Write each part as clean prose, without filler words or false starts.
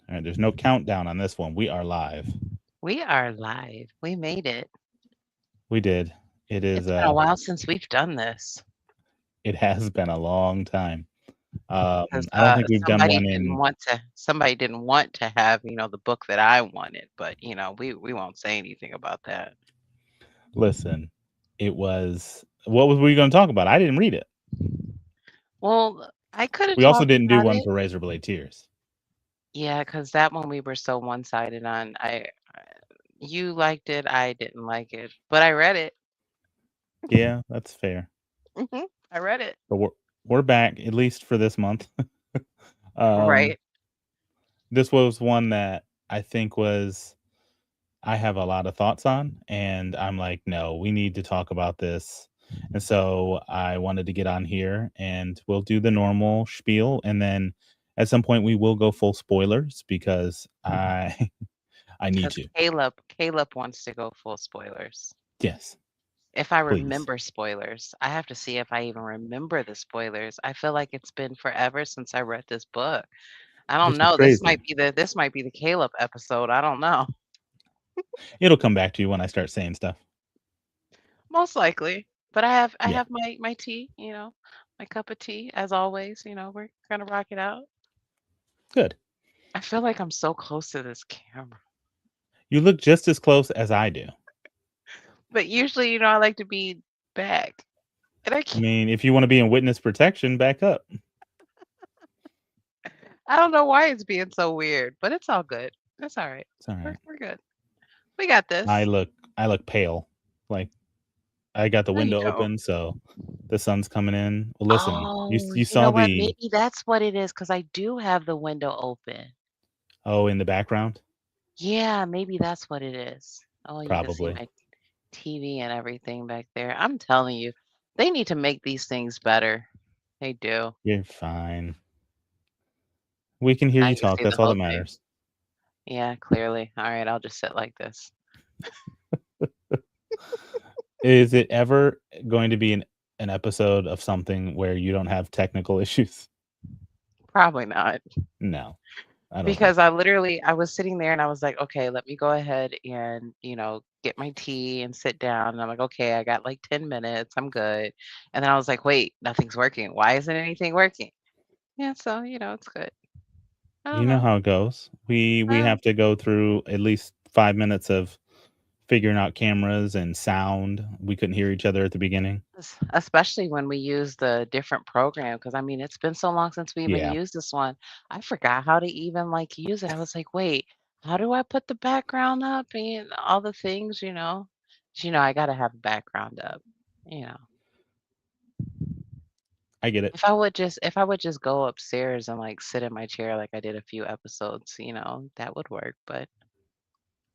All right, there's no countdown on this one. We are live. We are live. We made it. We did. It is It's been a while since we've done this it has been a long time. because I don't think we've done one in somebody didn't want to have, the book that I wanted, but we won't say anything about that. listen. It was what was we going to talk about? I didn't read it. Well, I could have We also talked didn't do about one it. for Razor Blade Tears. Yeah, because that one we were so one-sided on. You liked it, I didn't like it, but I read it. Yeah, that's fair. I read it. But we're back at least for this month. um Right. this was one that I think was I have a lot of thoughts on, and I'm like, no, we need to talk about this. And so I wanted to get on here and we'll do the normal spiel. And then at some point we will go full spoilers because I I need Because to. Caleb wants to go full spoilers. Yes, If I please. remember spoilers, I have to see if I even remember the spoilers. I feel like it's been forever since I read this book. I don't Which is know. crazy. This might be the Caleb episode. I don't know. It'll come back to you when I start saying stuff. Most likely. But I Yeah, have my tea, my cup of tea as always, we're gonna rock it out. good. I feel like I'm so close to this camera. You look just as close as I do. But usually, I like to be back. And I I can't mean, if you want to be in witness protection, back up. I don't know why it's being so weird, but it's all good. It's all right. It's all We're right. we're good. We got I this. look I look pale. Like I got the No, you window don't. open, so the sun's coming in. Well, listen, Oh, you you saw know what? the Maybe that's what it is because I do have the window open. in the background? Yeah, maybe that's what it is. Oh, you can see Probably. my TV and everything back there. I'm telling you, they need to make these things better. They do. You're fine. We can hear Now you you can talk, see the that's all whole that thing. matters. Yeah, clearly. All right, I'll just sit like this. Is it ever going to be an episode of something where you don't have technical issues? Probably not. No, I don't think Because so. I was sitting there and I was like, okay, let me go ahead and, get my tea and sit down. And I'm like, okay, I got like 10 minutes. I'm good. And then I was like, wait, nothing's working. Why isn't anything working? Yeah, so, it's good. I You don't know know. how it goes. We Uh, have to go through at least 5 minutes of figuring out cameras and sound. We couldn't hear each other at the beginning. Especially when we use the different program. Because I mean, it's been so long since we even Yeah. used this one. I forgot how to even like use it. I was like, wait, how do I put the background up and all the things? 'Cause, I got to have a background up. You know. I get it. If I would just go upstairs and, like, sit in my chair like I did a few episodes, that would work, but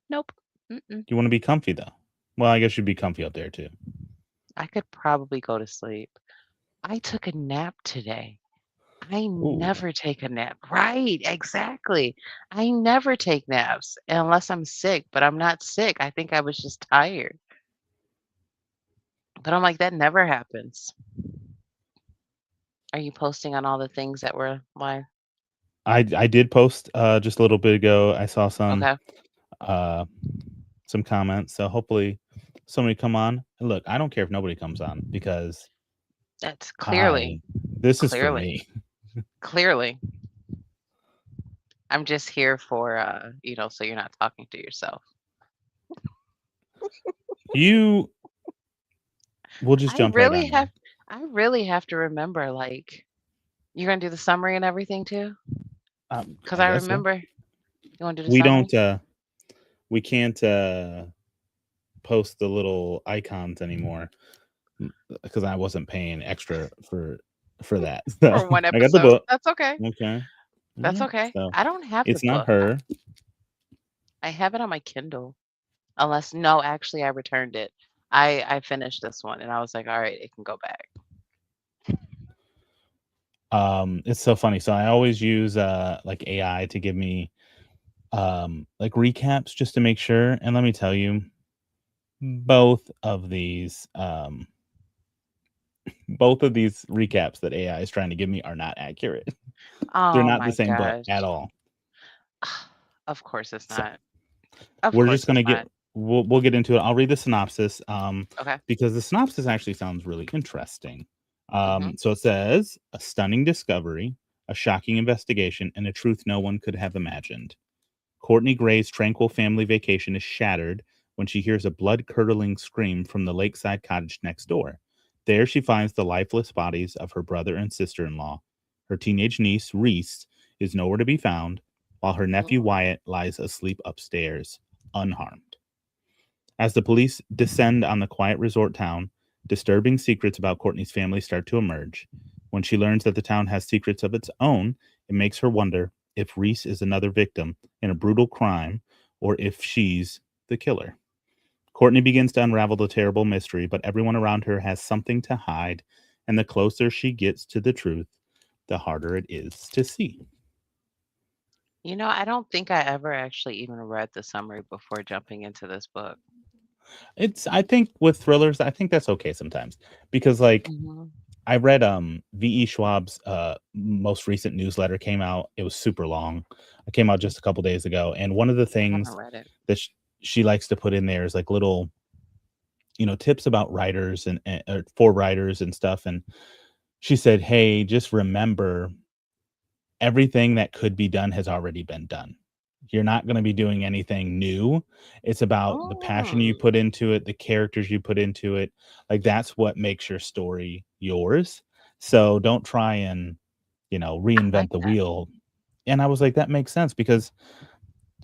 nope. Mm-mm. You wanna be comfy, though. Well, I guess you'd be comfy up there too. I could probably go to sleep. I took a nap today. I Ooh, never take a nap. Right, exactly. I never take naps unless I'm sick, but I'm not sick. I think I was just tired. But I'm like, that never happens. Are you posting on all the things that were live? I did post, just a little bit ago. I saw Okay. uh, some comments, so hopefully somebody come on. And look, I don't care if nobody comes on because That's clearly, I this is for clearly, me. clearly. I'm just here for, so you're not talking to yourself. You we'll just I jump right really on have in. I really have to remember, like, you're gonna do the summary and everything too? Because I I guess so. remember you wanna do the We summary? don't, we can't, post the little icons anymore because I wasn't paying extra for that. So, For one I got the episode. book. That's okay. Okay. That's Alright, okay. so I don't have the it's not book. her. I have it on my Kindle. Unless no, actually, I returned it. I finished this one, and I was like, "Alright, it can go back." It's so funny. So I always use, like, AI to give me, like, recaps just to make sure, and let me tell you, both of these, both of these recaps that AI is trying to give me are not accurate. They're Oh not the my same book gosh. at all. Of course it's So not. Of we're just course it's gonna get not. we'll get into it. I'll read the synopsis, Okay. because the synopsis actually sounds really interesting. Mhm. So it says, "A stunning discovery, a shocking investigation, and a truth no one could have imagined. Courtney Gray's tranquil family vacation is shattered when she hears a blood-curdling scream from the lakeside cottage next door. There she finds the lifeless bodies of her brother and sister-in-law. Her teenage niece, Reese, is nowhere to be found, while her nephew Mm. Wyatt lies asleep upstairs, unharmed. As the police descend on the quiet resort town, disturbing secrets about Courtney's family start to emerge. When she learns that the town has secrets of its own, it makes her wonder if Reese is another victim in a brutal crime or if she's the killer. Courtney begins to unravel the terrible mystery, but everyone around her has something to hide, and the closer she gets to the truth, the harder it is to see." I don't think I ever actually even read the summary before jumping into this book. I think with thrillers, I think that's okay sometimes because like Mhm. I read VE Schwab's most recent newsletter came out. It was super long. It came out just a couple days ago, and one of the I haven't things read it. that she likes to put in there is like little, tips about writers and or for writers and stuff. And she said, "Hey, just remember everything that could be done has already been done. You're not going to be doing anything new. It's about the passion you Mm, put into it, the characters you put into it. Like that's what makes your story yours. So don't try and, I reinvent like the that. wheel." And I was like, that makes sense because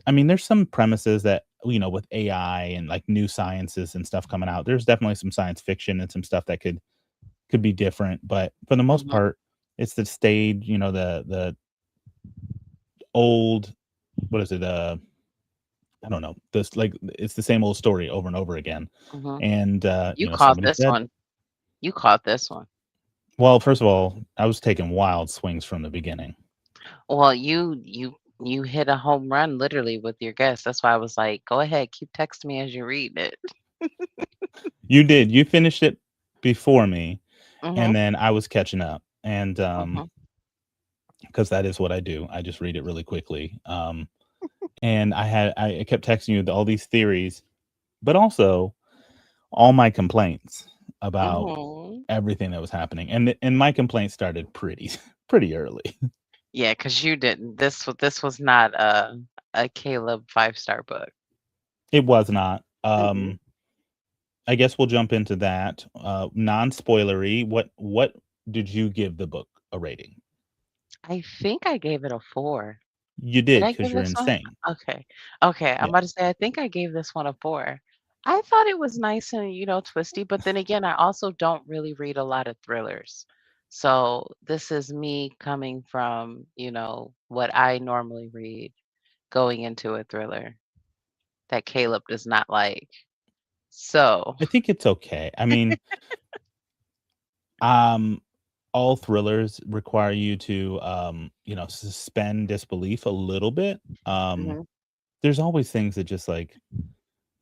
I mean, there's some premises that, with AI and like new sciences and stuff coming out. There's definitely some science fiction and some stuff that could be different, but for the most Mhm, part, it's the stayed, the old what is it? I don't know. This like it's the same old story over and over again. mhm. And You caught somebody this said, one. You caught this one. well, first of all, I was taking wild swings from the beginning. Well, you hit a home run literally with your guess. That's why I was like, "Go ahead, keep texting me as you read it." You did. You finished it before me, and Mhm, then I was catching up. And mhm, because that is what I do. I just read it really quickly. And I kept texting you all these theories, but also all my complaints about mhm. everything that was happening. And my complaints started pretty pretty early. Yeah, 'cause you didn't. This was not a Caleb five-star book. It was not. Mm-mm. I guess we'll jump into that. Non-spoilery, what did you give the book a rating? I think I gave it a 4. You Did did I because 'cause give you're this one? insane. Okay. Okay, I'm Yeah. about to say I think I gave this one a 4. I thought it was nice and, twisty, but then again, I also don't really read a lot of thrillers. So, this is me coming from, what I normally read going into a thriller that Caleb does not like. So, I think it's okay. I mean, um, all thrillers require you to, suspend disbelief a little bit. mhm, There's always things that just like,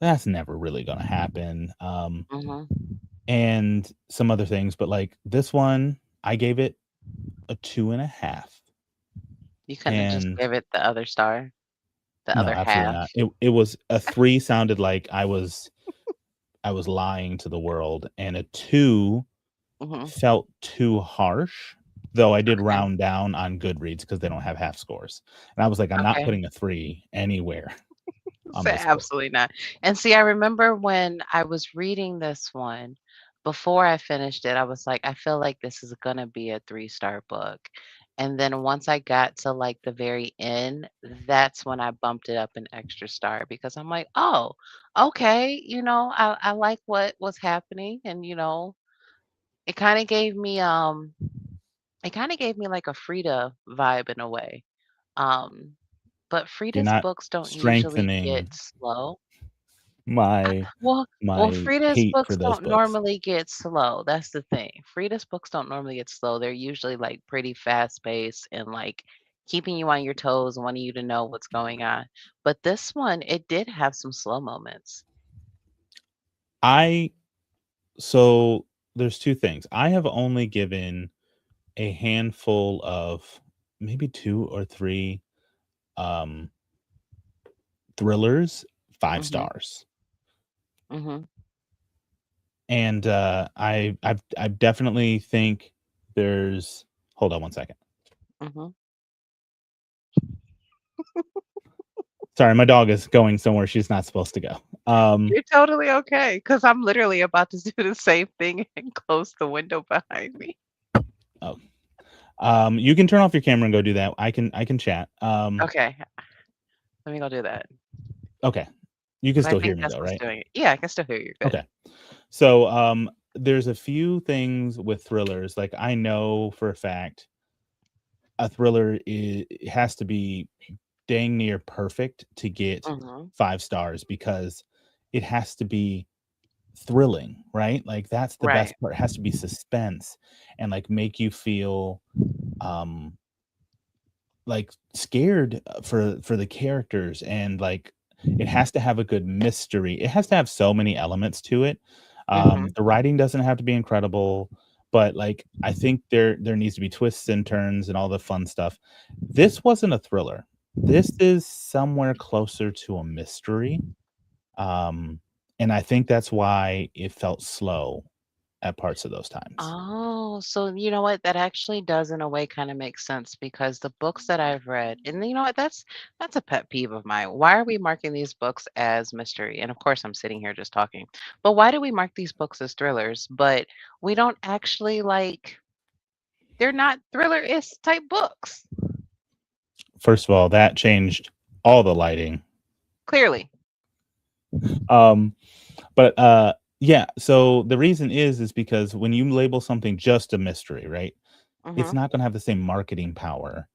"That's never really gonna happen," mhm. and some other things, but, like, this one, I gave it a 2.5, You couldn't have just and give it the other star, the no, other absolutely half. not. It was a 3 sounded like I was lying to the world, and a 2 Mhm. felt too harsh, though I did Okay. round down on Goodreads because they don't have half scores, and I was like, "I'm not Okay. putting a 3 anywhere on Say this book." absolutely not. And see, I remember when I was reading this one, before I finished it, I was like, I feel like this is gonna be a three-star book. And then once I got to like the very end, that's when I bumped it up an extra star because I'm like, oh, okay, I like what was happening. And it kind of gave me it kind of gave me like a Frida vibe in a way. Um, but You're Frida's not books don't usually get strengthening slow. I my well, my Frida's hate for books those don't books. normally get slow, that's the thing. Frida's books don't normally get slow, they're usually, like, pretty fast-paced and, like, keeping you on your toes, wanting you to know what's going on. But this one, it did have some slow moments. I so there's 2 things. I have only given a handful of maybe 2 or 3, um, thrillers, 5 Mhm. stars. Mhm. And, I definitely think there's hold on one second. Mhm. Sorry, my dog is going somewhere she's not supposed to go. You're totally okay, because 'cause I'm literally about to do the same thing and close the window behind me. Oh, you can turn off your camera and go do that. I can chat. Okay, let me go do that. Okay. You can But I still hear think me that's though, what's right? doing it. Yeah, I can still hear you good. Okay. So, there's a few things with thrillers, like, I know for a fact a thriller it has to be dang near perfect to get Mhm. 5 stars because it has to be thrilling, right? Like, that's the Right. best part. It has to be suspense and, like, make you feel, um, like, scared, for the characters and, like, it has to have a good mystery. It has to have so many elements to it. Mhm. The writing doesn't have to be incredible, but, like, I think there needs to be twists and turns and all the fun stuff. This wasn't a thriller. This is somewhere closer to a mystery, um, and I think that's why it felt slow at parts of those times. Oh, so you know what? That actually does in a way kind of make sense because the books that I've read, and you know what? That's a pet peeve of mine. Why are we marking these books as mystery? And of course, I'm sitting here just talking. But why do we mark these books as thrillers, but we don't actually like they're not thriller-ish type books, First of all, that changed all the lighting. clearly. Um, but, yeah, so the reason is because when you label something just a mystery, right, it's Mhm. not gonna have the same marketing power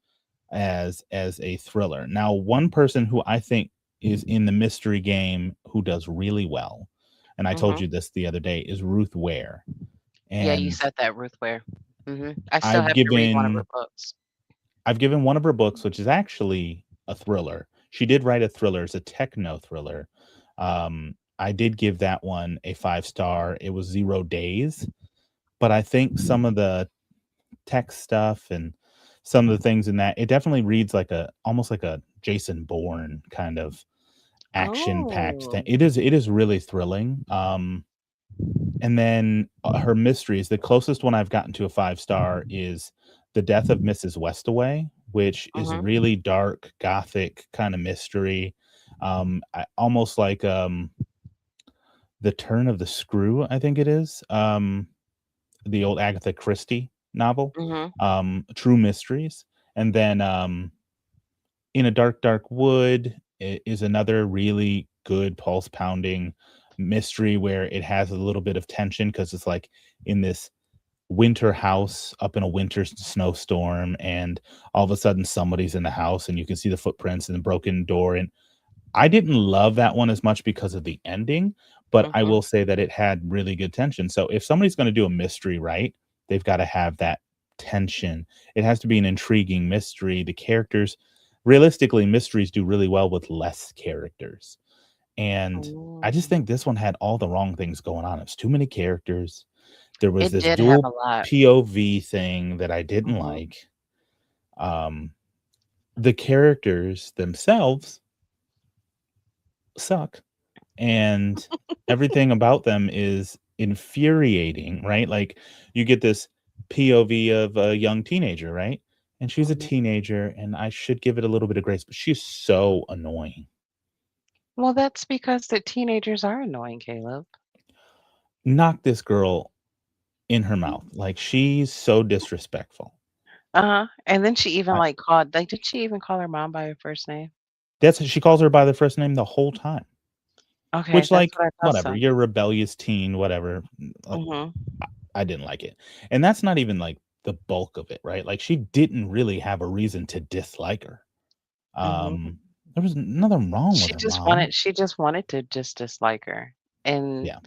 as a thriller. Now, one person who I think is in the mystery game who does really well, and I told Mhm. you this the other day, is Ruth Ware, Yeah, you and said that, Ruth Ware. Mhm. I still I've have to read one of her given books. I've given one of her books, which is actually a thriller. She did write a thriller, it's a techno thriller. I did give that one a 5 star. It was 0 days, but I think some of the tech stuff and some of the things in that it definitely reads like a almost like a Jason Bourne kind of action-packed thing. Oh. It is really thrilling, and then, her mysteries, the closest one I've gotten to a 5 star is The Death of Mrs. Westaway, which is Mhm. really dark, gothic kinda mystery, I almost like, The Turn of the Screw, I think it is, the old Agatha Christie novel, Mhm. True Mysteries, and then, In a Dark, Dark Wood is another really good pulse-pounding mystery where it has a little bit of tension because it's, like, in this winter house up in a winter snowstorm, and all of a sudden, somebody's in the house, and you can see the footprints and the broken door, and I didn't love that one as much because of the ending, but I Mhm. will say that it had really good tension. So if somebody's gonna do a mystery right, they've gotta have that tension. It has to be an intriguing mystery. The characters realistically, mysteries do really well with less characters, and I just Mm. think this one had all the wrong things going on. It's too many characters. There was It this did have a dual lot. POV thing that I didn't Mhm. like. Um, the characters themselves suck. And everything about them is infuriating, right? Like, you get this POV of a young teenager, right? And she's a Mhm. teenager, and I should give it a little bit of grace, but she's so annoying. Well, that's because the teenagers are annoying, Caleb. Knock this girl in her mouth. Like, she's so disrespectful. Uh-huh, and then she even, I like, called like, did she even call her mom by her first name? That's she calls her by the first name the whole time, Okay, which, that's like, what I thought whatever, so. you're a rebellious teen, whatever, Mhm, I didn't like it. And that's not even, like, the bulk of it, right? Like, she didn't really have a reason to dislike her. mhm. There was nothing wrong with her mom. She just wanted to just dislike her, and Yeah.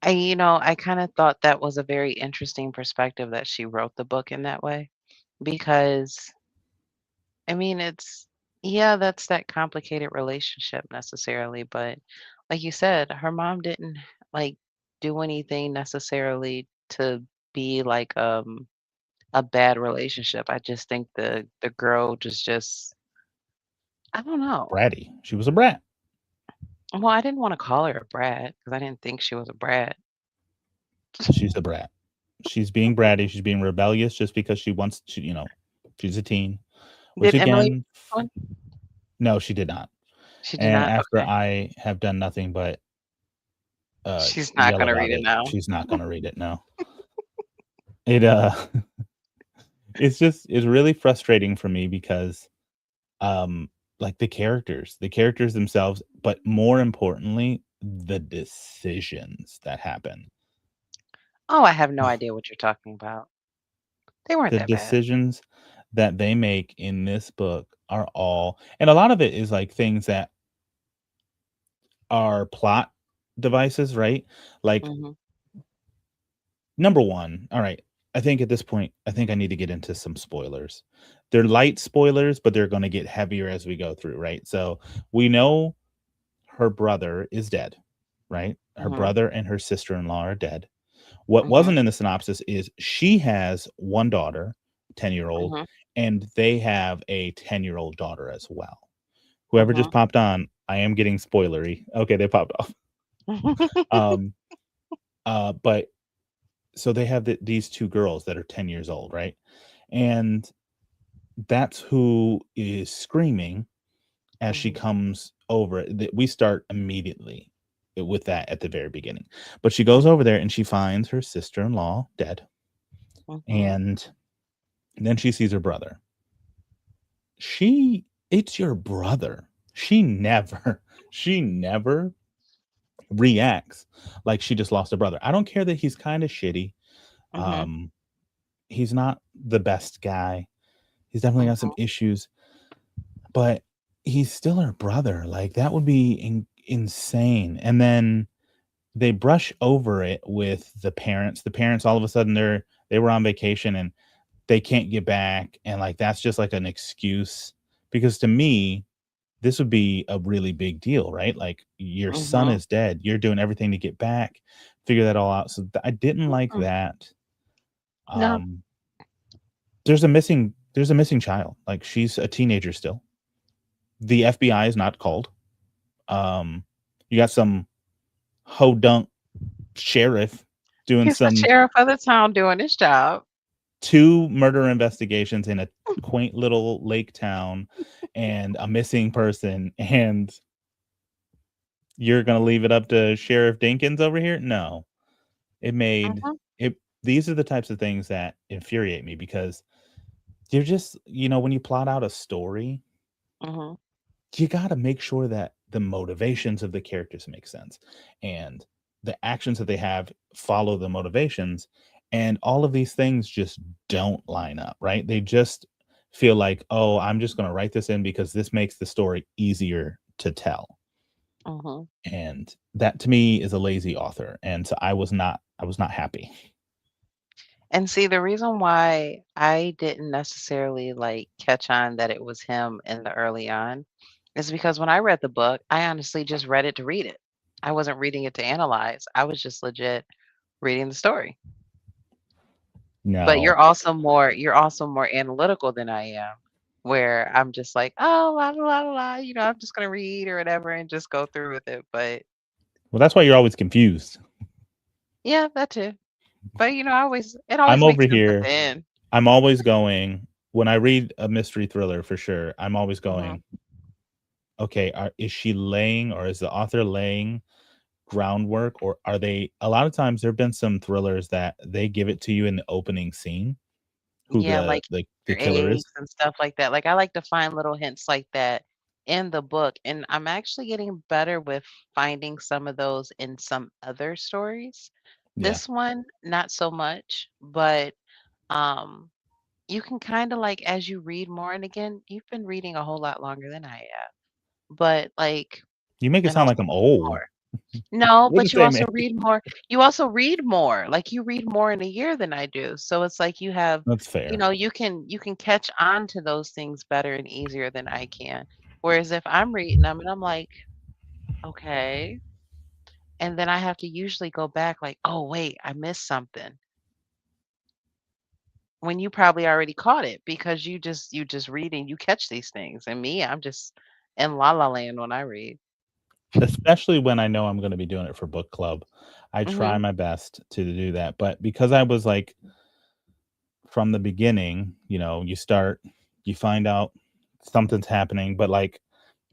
I kinda thought that was a very interesting perspective that she wrote the book in that way, because, I mean, it's yeah, that's that complicated relationship necessarily, but like you said, her mom didn't, like, do anything necessarily to be like, a bad relationship. I just think the girl just I don't know. Bratty. She was a brat. Well, I didn't wanna call her a brat because I didn't think she was a brat. She's a brat. She's being bratty. She's being rebellious just because she wants to, she's a teen, which Did Emily again, one? no, she did not. She did And not? after Okay. I have done nothing but She's not yell gonna about read it it, now. she's not going to read it. No, it it's really frustrating for me because um like the characters themselves, but more importantly, the decisions that happen. Oh, I have no idea what you're talking about. They weren't The that bad. decisions that they make in this book are all, and a lot of it is like things that are plot devices, right? Like, Mhm, number 1, all right, I think at this point, I think I need to get into some spoilers. They're light spoilers, but they're gonna get heavier as we go through, right? So, we know her brother is dead, right? Her mhm, brother and her sister-in-law are dead. What mhm, wasn't in the synopsis is she has 1 daughter, 10-year-old, mhm, and they have a 10-year-old daughter as well. Whoever just mhm. popped on, I am getting spoilery. Okay, they popped off. Um, but so they have these 2 girls that are 10 years old, right? And that's who is screaming as she Mhm, comes over. We start immediately with that at the very beginning. But she goes mhm, over there and she finds her sister-in-law dead, mhm, and then she sees her brother. It's your brother. She never reacts like she just lost a brother. I don't care that he's kind of shitty. mhm, Um, he's not the best guy. He's definitely got some mhm, issues, but he's still her brother. Like that would be insane. And then they brush over it with the parents. The parents all of a sudden they were on vacation and they can't get back, and like that's just like an excuse, because to me this would be a really big deal, right? Like your son mhm. is dead. You're doing everything to get back, figure that all out. So I didn't like Mm-mm. that. No. Um, there's a missing child. Like she's a teenager still. The FBI is not called. Um, you got some hodunk sheriff doing He's the some sheriff of the town doing his job. 2 murder investigations in a quaint little lake town and a missing person, and you're gonna leave it up to Sheriff Dinkins over here? No. It made Mhm, it these are the types of things that infuriate me because you're just when you plot out a story, mhm, you gotta make sure that the motivations of the characters make sense, and the actions that they have follow the motivations, and all of these things just don't line up, right? They just feel like, "Oh, I'm just gonna write this in because this makes the story easier to tell." mhm. And that to me is a lazy author, and so I was not happy. And see, the reason why I didn't necessarily, like, catch on that it was him in the early on is because when I read the book, I honestly just read it to read it. I wasn't reading it to analyze. I was just legit reading the story. But No. you're also more analytical than I am, where I'm just like, "Oh, la, la, la, la, la," I'm just gonna read or whatever and just go through with it, but Well, that's why you're always confused. yeah, that too. But, it I'm always over makes sense at here, the end. I'm always going when I read a mystery thriller for sure, I'm always Mhm. going, "Okay, is she laying or is the author laying groundwork, or are they?" A lot of times there've been some thrillers that they give it to you in the opening scene, who Yeah, the like the the Easter killer is. eggs and stuff like that. Like, I like to find little hints like that in the book, and I'm actually getting better with finding some of those in some other stories. Yeah. This one, not so much, but, um, you can kinda, like, as you read more and again, you've been reading a whole lot longer than I have, but, like You make it and sound like also I'm old. more. No, We're the but you same also age. read more you also read more, like, you read more in a year than I do, so it's like you have That's fair. you can catch on to those things better and easier than I can, whereas if I'm reading them and I'm like, "Okay," and then I have to usually go back like, "Oh, wait, I missed something," when you probably already caught it because you just read and you catch these things, and me, I'm just in La La Land when I read. especially when I know I'm gonna be doing it for book club. I try Mhm, my best to do that, but because I was, like, from the beginning, you find out something's happening, but, like,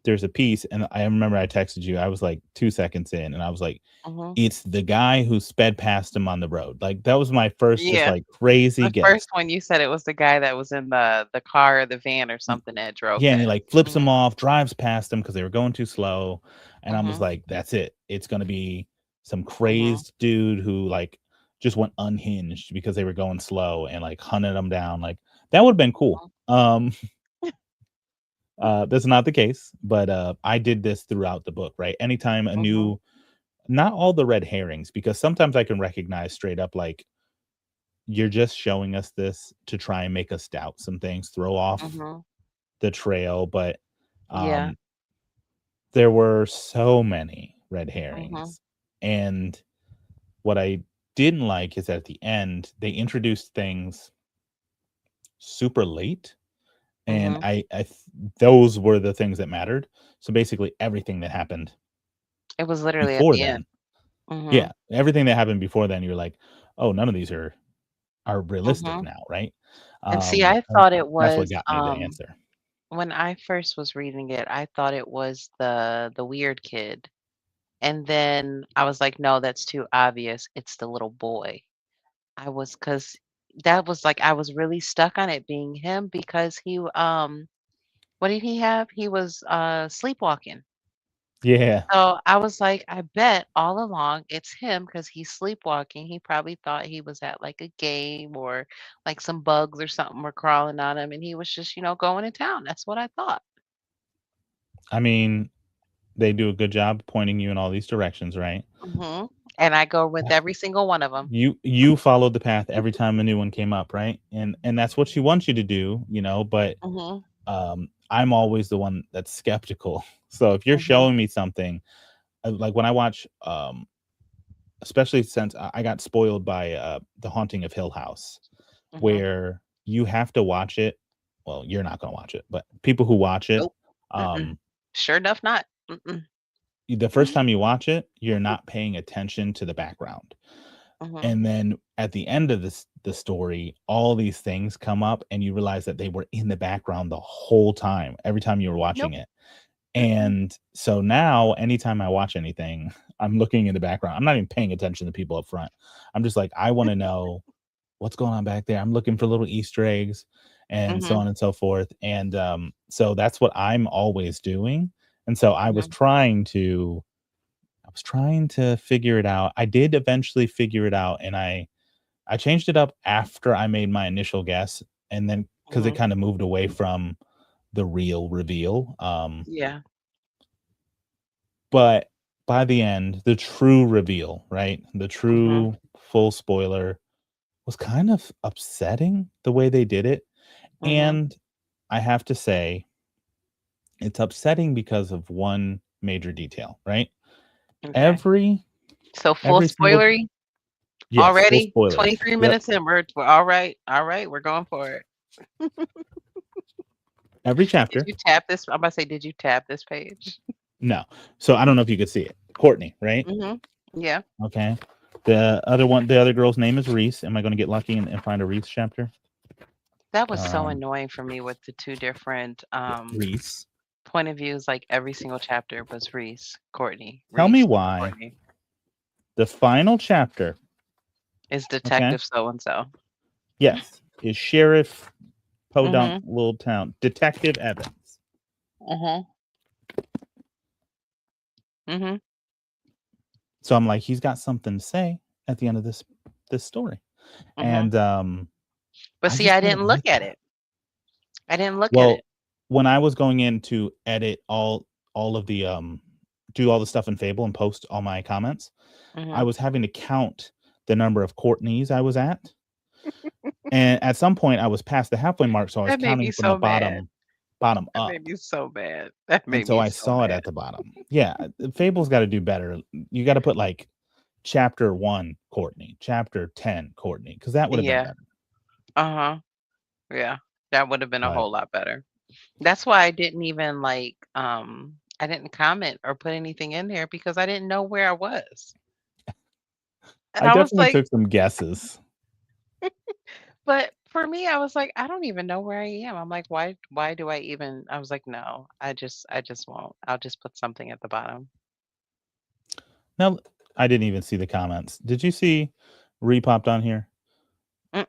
there's a piece, and I remember I texted you, I was, like, 2 seconds in, and I was like, mhm. "It's the guy who sped past him on the road." Like, that was my first just, Yeah, like, crazy the guess. first one you said it was the guy that was in the car or the van or something that drove Yeah, and he, past. like, flips Mhm, him off, drives past them because they were going too slow, and I was mhm, like, "That's it. It's gonna be some mhm, crazed dude who, like, just went unhinged because they were going slow and, like, hunted them down." Like, that would've been cool. mhm, That's not the case, but, I did this throughout the book, right? Anytime a mhm, new not all the red herrings, because sometimes I can recognize straight up, like, you're just showing us this to try and make us doubt some things, throw off mhm. the trail, but, Yeah, um there were so many red mhm, herrings, and what I didn't like is at the end, they introduced things super late, and mhm. I th those were the things that mattered. So, basically, everything that happened It was literally at before the end. then Mhm, yeah, everything that happened before then, you're like, "Oh, none of these are realistic mhm. now," right? And see, I And thought it that's what was, got me to answer. when I first was reading it, I thought it was the weird kid, and then I was like, "No, that's too obvious, it's the little boy." I was 'cause that was like I was really stuck on it being him because what did he have? He was, sleepwalking. Yeah. So, I was like, "I bet all along it's him because he's sleepwalking." He probably thought he was at, like, a game or, like, some bugs or something were crawling on him, and he was just, going to town. That's what I thought. I mean, they do a good job pointing you in all these directions, right? Mhm. And I go with every single one of them. You followed the path every time a new one came up, right? And that's what she wants you to do, but, Mhm, I'm always the one that's skeptical. So if you're mhm, showing me something, like when I watch, especially since I got spoiled by, The Haunting of Hill House, mhm. where you have to watch it well, you're not gonna watch it, but people who watch it, Nope. Mm-mm. um, Sure enough not. Mm-mm. the first time you watch it, you're not paying attention to the background. Mhm. And then at the end of the story, all these things come up and you realize that they were in the background the whole time, every time you were watching Nope. it. Mm-mm. And so now anytime I watch anything, I'm looking in the background. I'm not even paying attention to people up front. I'm just like, I wanna know what's going on back there. I'm looking for little Easter eggs and so Mhm, on and so forth. And, so that's what I'm always doing. And so mhm, I was trying to figure it out. I did eventually figure it out, and I changed it up after I made my initial guess, and then because it mhm. kinda moved away from the real reveal, Yeah. but by the end, the true reveal, right? The Mhm, true full spoiler was kind of upsetting the way they did it, mhm. and I have to say, it's upsetting because of one major detail, right? Okay. Every So full every single spoilery yes, full already? spoiler. 23 Yep. minutes in, we're alright, alright, we're going for it. Every Did chapter you tap this I'm about to say, did you tap this page? no. So, I don't know if you could see it. Courtney, right? Mhm. Yeah. Okay. The other girl's name is Reese. Am I gonna get lucky and find a Reese chapter? That was so Um, annoying for me with the 2 different, Reese. point of views, like, every single chapter was Tell me Reese, why Courtney the final chapter, is okay? detective so and so. Yes, is Sheriff Podunk Mhm, Little Town, Detective Evans. mhm, mhm, So I'm like, he's got something to say at the end of this story. mhm. And But I see, just I didn't didn't look like at that. it. I didn't look at it. Well, when I was going in to edit all of the do all the stuff in Fable and post all my comments, I Mhm. was having to count the number of Courtneys I was at. And at some point I was past the halfway mark, so I was That made me counting from the so mad. bottom That made up. me so mad. That And made so me I so saw it mad. at the bottom. Yeah, Fable's got to do better. You got to put like chapter 1 Courtney, chapter 10 Courtney, cuz that would have been Yeah. better. Uh-huh. Yeah. That would have been a But whole lot better. That's why I didn't even, like, I didn't comment or put anything in there because I didn't know where I was. And I I was definitely like took some guesses. but for me, I was like, "I don't even know where I am." I'm like, why do I even" I was like, "No, I just won't. I'll just put something at the bottom." Now, I didn't even see the comments. Did you see Ree popped on here?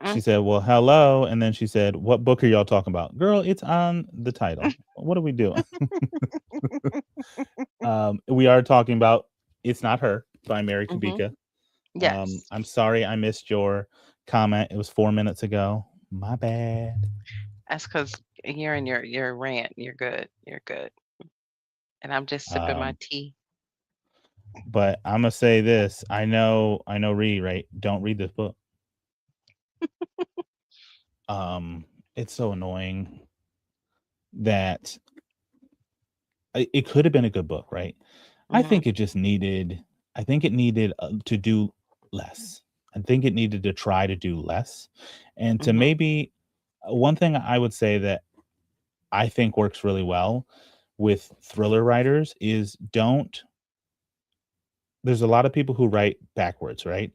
She Mm-mm. said, "Well, hello," and then she said, "What book are y'all talking about?" Girl, it's on the title. What are we doing? We are talking about "It's Not Her" by Mary Mhm. Kubika. Yes. I'm sorry I missed your comment. It was 4 minutes ago. My bad. That's because 'cause you're in your rant. You're good. You're good. And I'm just sipping my Um, tea. but Imma say this, I know Ree, right? Don't read this book. Um, it's so annoying that it could have been a good book, right? I Mhm. think it just needed I think it needed, to do less. I think it needed to try to do less, and to Mhm. maybe one thing I would say that I think works really well with thriller writers is don't there's a lot of people who write backwards, right?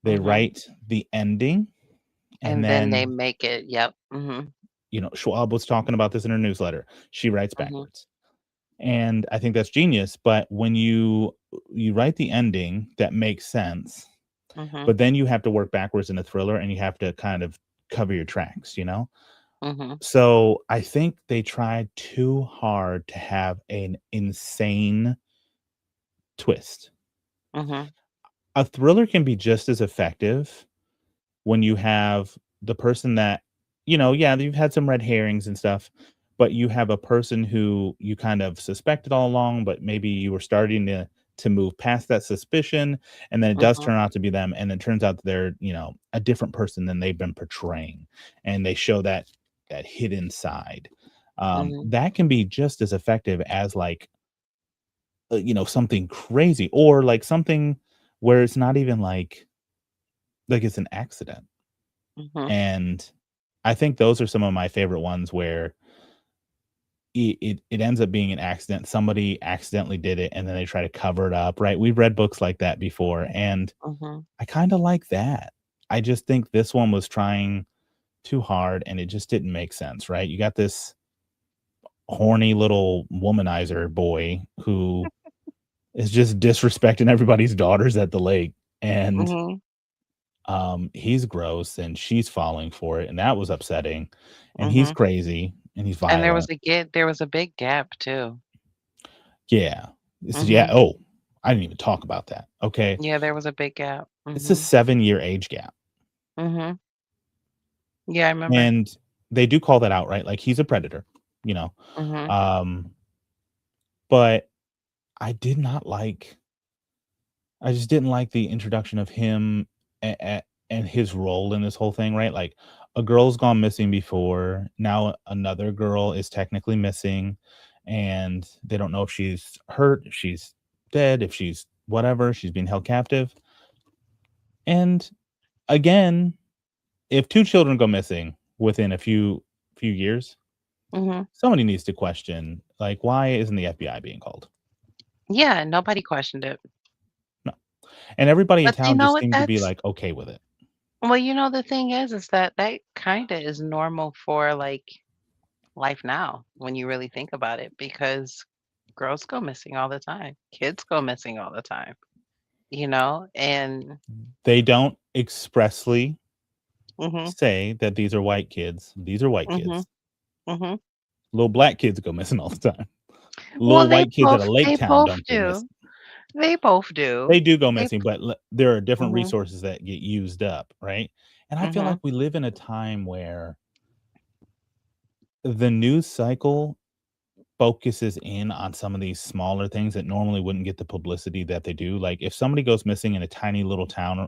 They Mhm. write the ending, and And then they then, make it yep. Mhm. Schwab was talking about this in her newsletter. She writes Mhm. backwards. And I think that's genius, but when you write the ending that makes sense, Mhm. but then you have to work backwards in a thriller and you have to kind of cover your tracks, you know? Mhm. So, I think they tried too hard to have an insane twist. Mhm. A thriller can be just as effective when you have the person that yeah, you've had some red herrings and stuff, but you have a person who you kind of suspected all along, but maybe you were starting to move past that suspicion, and then it does Mhm. turn out to be them, and it turns out that they're, a different person than they've been portraying, and they show that hidden side. Mhm. That can be just as effective as like, something crazy or like something where it's not even like it's an accident. Mhm. And I think those are some of my favorite ones where it ends up being an accident. Somebody accidentally did it and then they try to cover it up, right? We've read books like that before, and Mhm. I kinda like that. I just think this one was trying too hard and it just didn't make sense, right? You got this horny little womanizer boy who is just disrespecting everybody's daughters at the lake, and Mhm. he's gross and she's falling for it, and that was upsetting, and he's Mhm. crazy and he's And violent. there was a big gap too. Yeah. This is yeah, Mhm. oh, I didn't even talk about that. Okay. Yeah, there was a big gap. It's a Mhm. 7-year age gap, Mhm. Yeah, I remember. and they do call that out, right? Like, he's a predator, you know? Mhm. Um, but I did not like I just didn't like the introduction of him and his role in this whole thing, right? Like, a girl's gone missing before, now another girl is technically missing, and they don't know if she's hurt, if she's dead, if she's whatever, she's being held captive, and again, if 2 children go missing within a few years, Mhm. somebody needs to question, like, why isn't the FBI being called? Yeah, nobody questioned it. No. And everybody in But you town know just what? seemed to be, That's like, okay with it. well, the thing is that that kinda is normal for, like, life now when you really think about it because girls go missing all the time. Kids go missing all the time, and They don't expressly mhm, say that these are white kids. These are white mhm, kids. mhm. Little black kids go missing all the time. Well, Little white kids at a lake they town both don't go do. missing. They both do. They do go They missing, but there are different mhm, resources that get used up, right? And I feel like mhm, we live in a time where the news cycle focuses in on some of these smaller things that normally wouldn't get the publicity that they do. Like, if somebody goes missing in a tiny little town,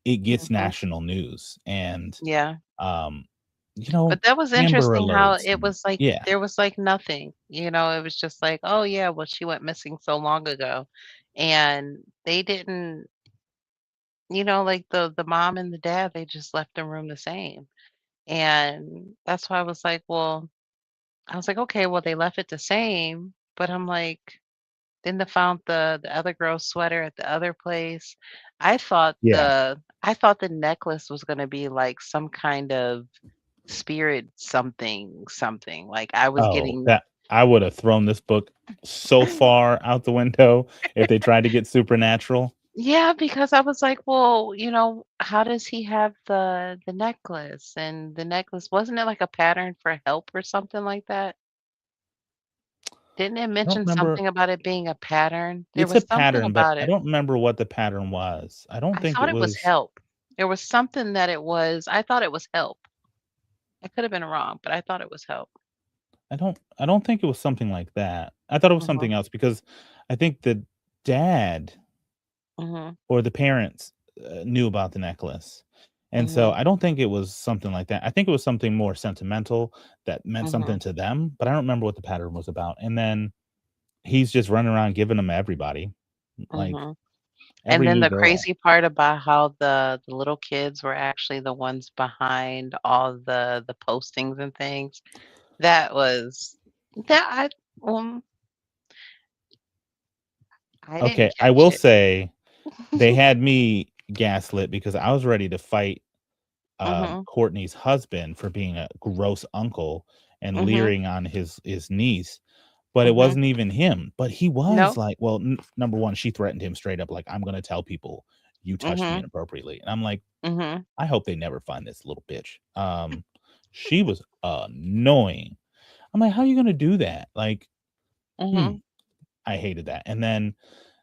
it gets mhm. national news and, Yeah. um, But that was Amber interesting how Alerts it and was like yeah. there was like nothing, it was just like, "Oh yeah, well she went missing so long ago." And they didn't, like the mom and the dad, they just left the room the same. And that's why I was like, well, I was like, "Okay, well, they left it the same," but I'm like, then they found the other girl's sweater at the other place. Yeah. I thought the necklace was gonna be, like, some kind of spirit something, something, like, I was Oh, getting. that I would have thrown this book so far out the window if they tried to get supernatural. Yeah, because I was like, "Well, how does he have the necklace?" And the necklace wasn't it like a pattern for help or something like that? Didn't it I don't mention remember. something about it being a pattern? There It's a was something pattern, but about I it. don't remember what the pattern was. I don't I think it thought it was was help. There was something that it was. I thought it was help. I could have been wrong, but I thought it was help. I don't think it was something like that. I thought it was something Mhm. else because I think the dad Mhm. or the parents, knew about the necklace, and so Mhm. I don't think it was something like that. I think it was something more sentimental that meant something Mhm. to them, but I don't remember what the pattern was about, and then he's just running around giving them to everybody, like, Mhm. And every then new the girl. crazy part about how the little kids were actually the ones behind all the postings and things, that was that I Okay, didn't I catch will it. say they had me gaslit because I was ready to fight, Mhm. Courtney's husband for being a gross uncle and Mhm. leering on his niece, but it Mhm. wasn't even him, but he was Nope. like, well, number 1, she threatened him straight up like, "I'm gonna tell people you touched me Mhm. inappropriately," and I'm like, Mhm. "I hope they never find this little bitch." She was annoying. I'm like, "How are you gonna do that?" Like, hmm, Mhm. I hated that, and then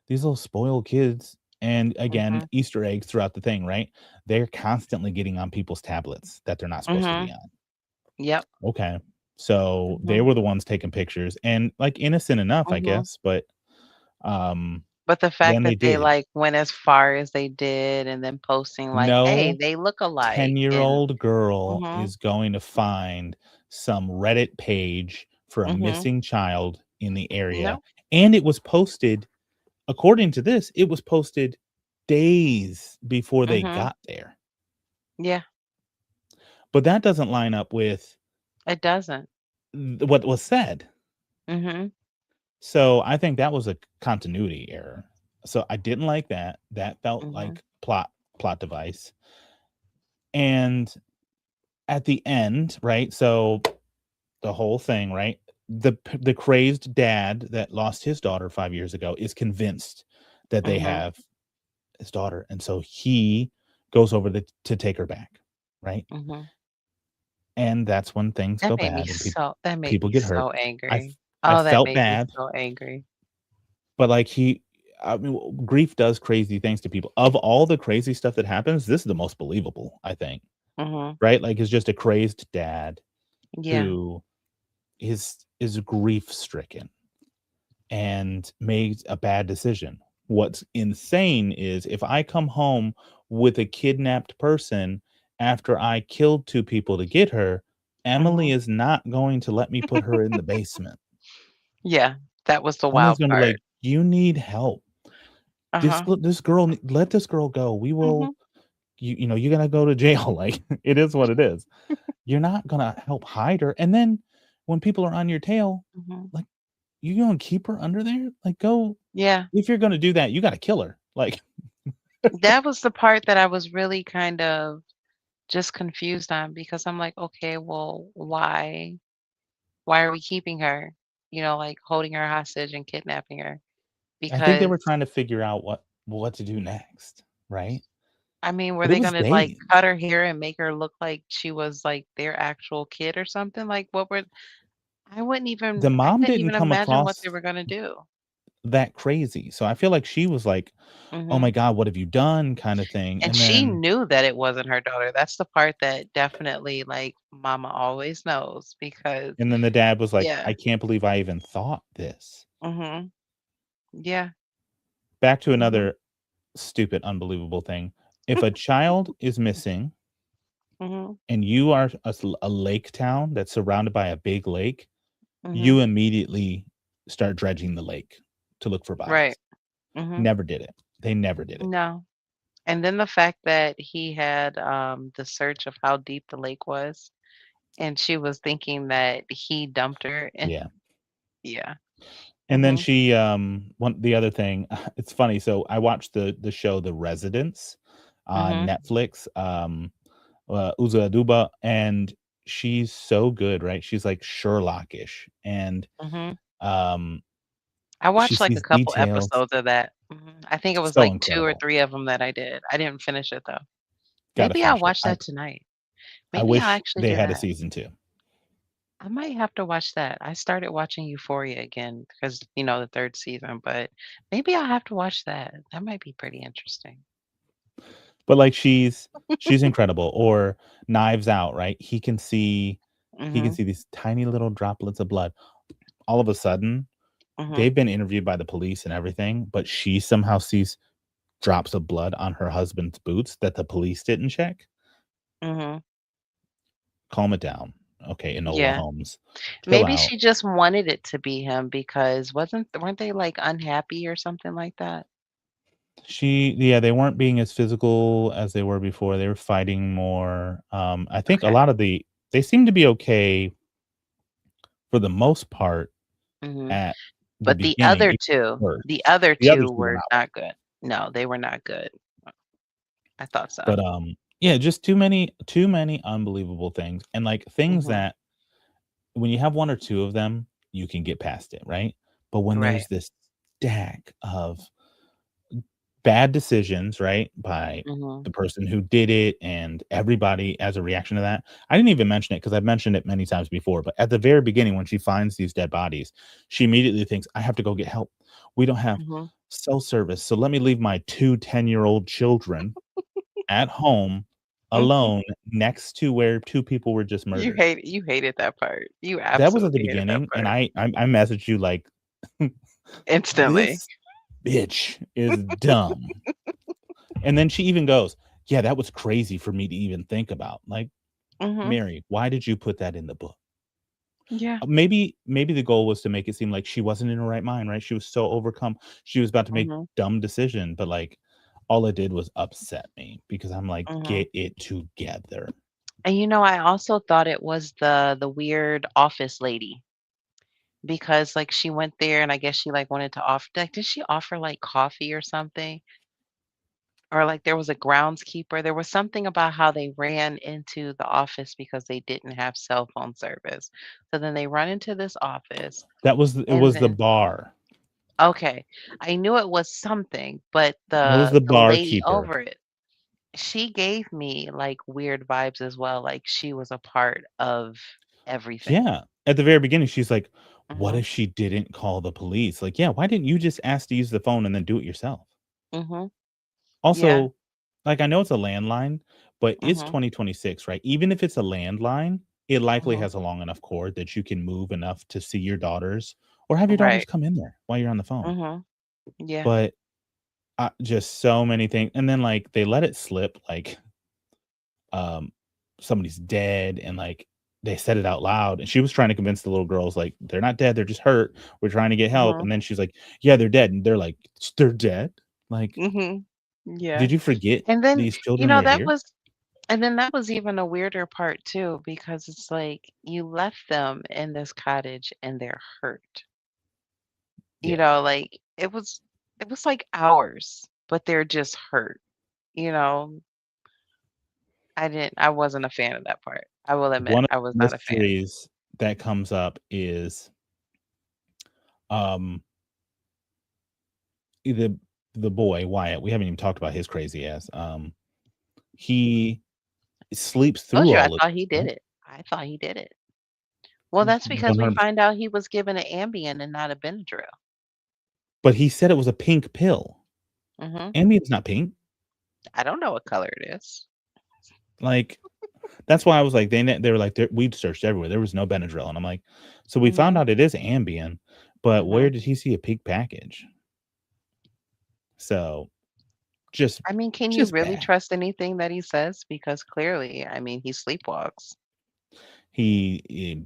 these little spoiled kids and again, Mhm. Easter eggs throughout the thing, right? They're constantly getting on people's tablets that they're not supposed to be Mhm. on. Yep. Okay. So they Mhm. were the ones taking pictures and, like, innocent enough, I Mhm. guess, but, um, But the fact then they that they, did. like, went as far as they did and then posting like, "Hey, No they look alike," and 10-year-old girl mhm, is going to find some Reddit page for a mhm, missing child in the area, no, and it was posted according to this, it was posted days before they mhm, got there. yeah, But that doesn't line up with it doesn't. what was said. Mhm, So I think that was a continuity error. So I didn't like that. That felt mhm, like plot device. And at the end, right? So the whole thing, right? The crazed dad that lost his daughter 5 years ago is convinced that they mhm. have his daughter, and so he goes over to take her back, right? Mhm. And that's when things go bad and That made people me get hurt. so I f angry. I Oh, that felt made me bad, so angry. but, like, I mean, grief does crazy things to people. Of all the crazy stuff that happens, this is the most believable, I think, Mhm. right? Like, it's just a crazed dad Yeah. who is grief-stricken and made a bad decision. What's insane is if I come home with a kidnapped person after I killed 2 people to get her, Emily Mhm. is not going to let me put her in the basement. Yeah, that was the Emily's wild gonna be part. like, "You need help. Uh-huh. This girl let this girl go. We Mhm. will you're gonna go to jail." Like, it is what it is. You're not gonna help hide her, and then when people are on your tail, Mhm. like, you gonna keep her under there? Like, go Yeah. if you're gonna do that, you gotta kill her. Like, That was the part that I was really kind of just confused on because I'm like, "Okay, well, why? Why are we keeping her?" Like, holding her hostage and kidnapping her. I think they Because, were trying to figure out what to do next, right? I mean, were But it they was gonna, like, days. cut her hair and make her look like she was, like, their actual kid or something? Like, what were The I mom couldn't didn't even come imagine what across they were gonna do. that crazy, so I feel like she was like, "Oh my Mhm. god, what have you done?" kinda thing, And and she then knew that it wasn't her daughter. That's the part that definitely, like, mama always knows because the dad was like, yeah. "I can't believe I even thought this." Mhm. Yeah. Back to Mhm. another stupid, unbelievable thing. If a child is missing Mhm. and you are a lake town that's surrounded by a big lake, you Mhm. immediately start dredging the lake to look for Right. bodies. Mhm. Never did it. They never did it. No. And then the fact that he had, the search of how deep the lake was, And she was thinking that he dumped her, and Yeah. yeah. And then Mhm, she, one the other thing, it's funny, so I watched the show The Residence on mhm, Netflix, Uzo Aduba, and she's so good, right? She's, like, Sherlockish, and, mhm. um, I she watched, like, a sees couple details. episodes of that. Mhm. I think it was, So like, 2 or incredible. 3 of them that I did. I didn't finish it, though. Gotta Maybe I'll finish it. watch that tonight. I Maybe I'll wish actually they do had a that. season 2. I might have to watch that. I started watching Euphoria again because, the 3rd season, but maybe I'll have to watch that. That might be pretty interesting. But, like, she's incredible, or Knives Out, right? He can Mhm, see these tiny little droplets of blood. All of a sudden, mhm, they've been interviewed by the police and everything, but she somehow sees drops of blood on her husband's boots that the police didn't check. mhm. Calm it down. Okay, Enola Yeah. Holmes. Chill Maybe out. she just wanted it to be him because weren't they, like, unhappy or something like that? Yeah, they weren't being as physical as they were before. They were fighting more. I think a Okay. lot of they seem to be okay for the most part Mhm. at the But the beginning, other even 2 the worse. other The other 2 2 were were not well. not good. No, they were not good. I thought so. But, yeah, just too many unbelievable things, and, like, things Mhm. that when you have 1 or 2 of them, you can get past it, right? But when Right. there's this stack of bad decisions, right, by Mhm. the person who did it and everybody as a reaction to that. I didn't even mention it because 'cause I've mentioned it many times before, but at the very beginning, when she finds these dead bodies, she immediately thinks, "I have to go get help. We don't have Mhm. cell service, so let me leave my 2 10-year-old children at home Mhm. alone next to where 2 people were just murdered." You hated that part. You That was at the absolutely hated that beginning, and part. I messaged you like, Instantly. "This bitch is dumb." And then she even goes, "Yeah, that was crazy for me to even think about." Like, Mhm. "Mary, why did you put that in the book?" Yeah. Maybe the goal was to make it seem like she wasn't in her right mind, right? She was so overcome. She was about to make Mhm. dumb decision, but, like, all it did was upset me because I'm like, Mhm. "Get it together." And, I also thought it was the weird office lady because, like, she went there and I guess she, like, wanted to offer like, did she offer, like, coffee or something? Or, like, there was a groundskeeper. There was something about how they ran into the office because they didn't have cell phone service. So then they run into this office It and was the then bar. okay, I knew it was something, but That was the the the lady barkeeper. over it, she gave me, like, weird vibes as well, like she was a part of everything. Yeah. At the very beginning, she's like, "What Mhm, if she didn't call the police?" Like, "Yeah, why didn't you just ask to use the phone and then do it yourself?" mhm, yeah, Also, like, I know it's a landline, but it's mhm, 2026, right? Even if it's a landline, it likely mhm, has a long enough cord that you can move enough to see your daughters or have your daughters right, come in there while you're on the phone. mhm, yeah, But, just so many things, and then, like, they let it slip, like, um, somebody's dead, and, like, they said it out loud, and she was trying to convince the little girls, like, "They're not dead, they're just hurt. We're trying to get help," mhm, and then she's like, "Yeah, they're dead," and they're like, "They're dead?" Like, mhm, yeah, "Did you forget and then, these children were that here?" was and then that was even a weirder part too because it's like you left them in this cottage and they're hurt. Yeah. Like, it was like hours, but they're just hurt, you know? I wasn't a fan of that part. I will admit, One of I was the not a fan. mysteries that comes up is, um, the boy, Wyatt, we haven't even talked about his crazy ass, he sleeps Told through you I all of thought he this, did right? it. I thought he did it. Well, that's because we 100%. find out he was given an Ambien and not a Benadryl. But he said it was a pink pill. Mhm. Ambien's not pink. I don't know what color it is. Like, that's why I was like, they were like, "We'd searched everywhere, there was no Benadryl," and I'm like, "So we found Mhm. out it is Ambien, but where Mhm. did he see a pink package?" So, just I mean, can you just really bad. trust anything that he says? Because clearly, I mean, he sleepwalks. He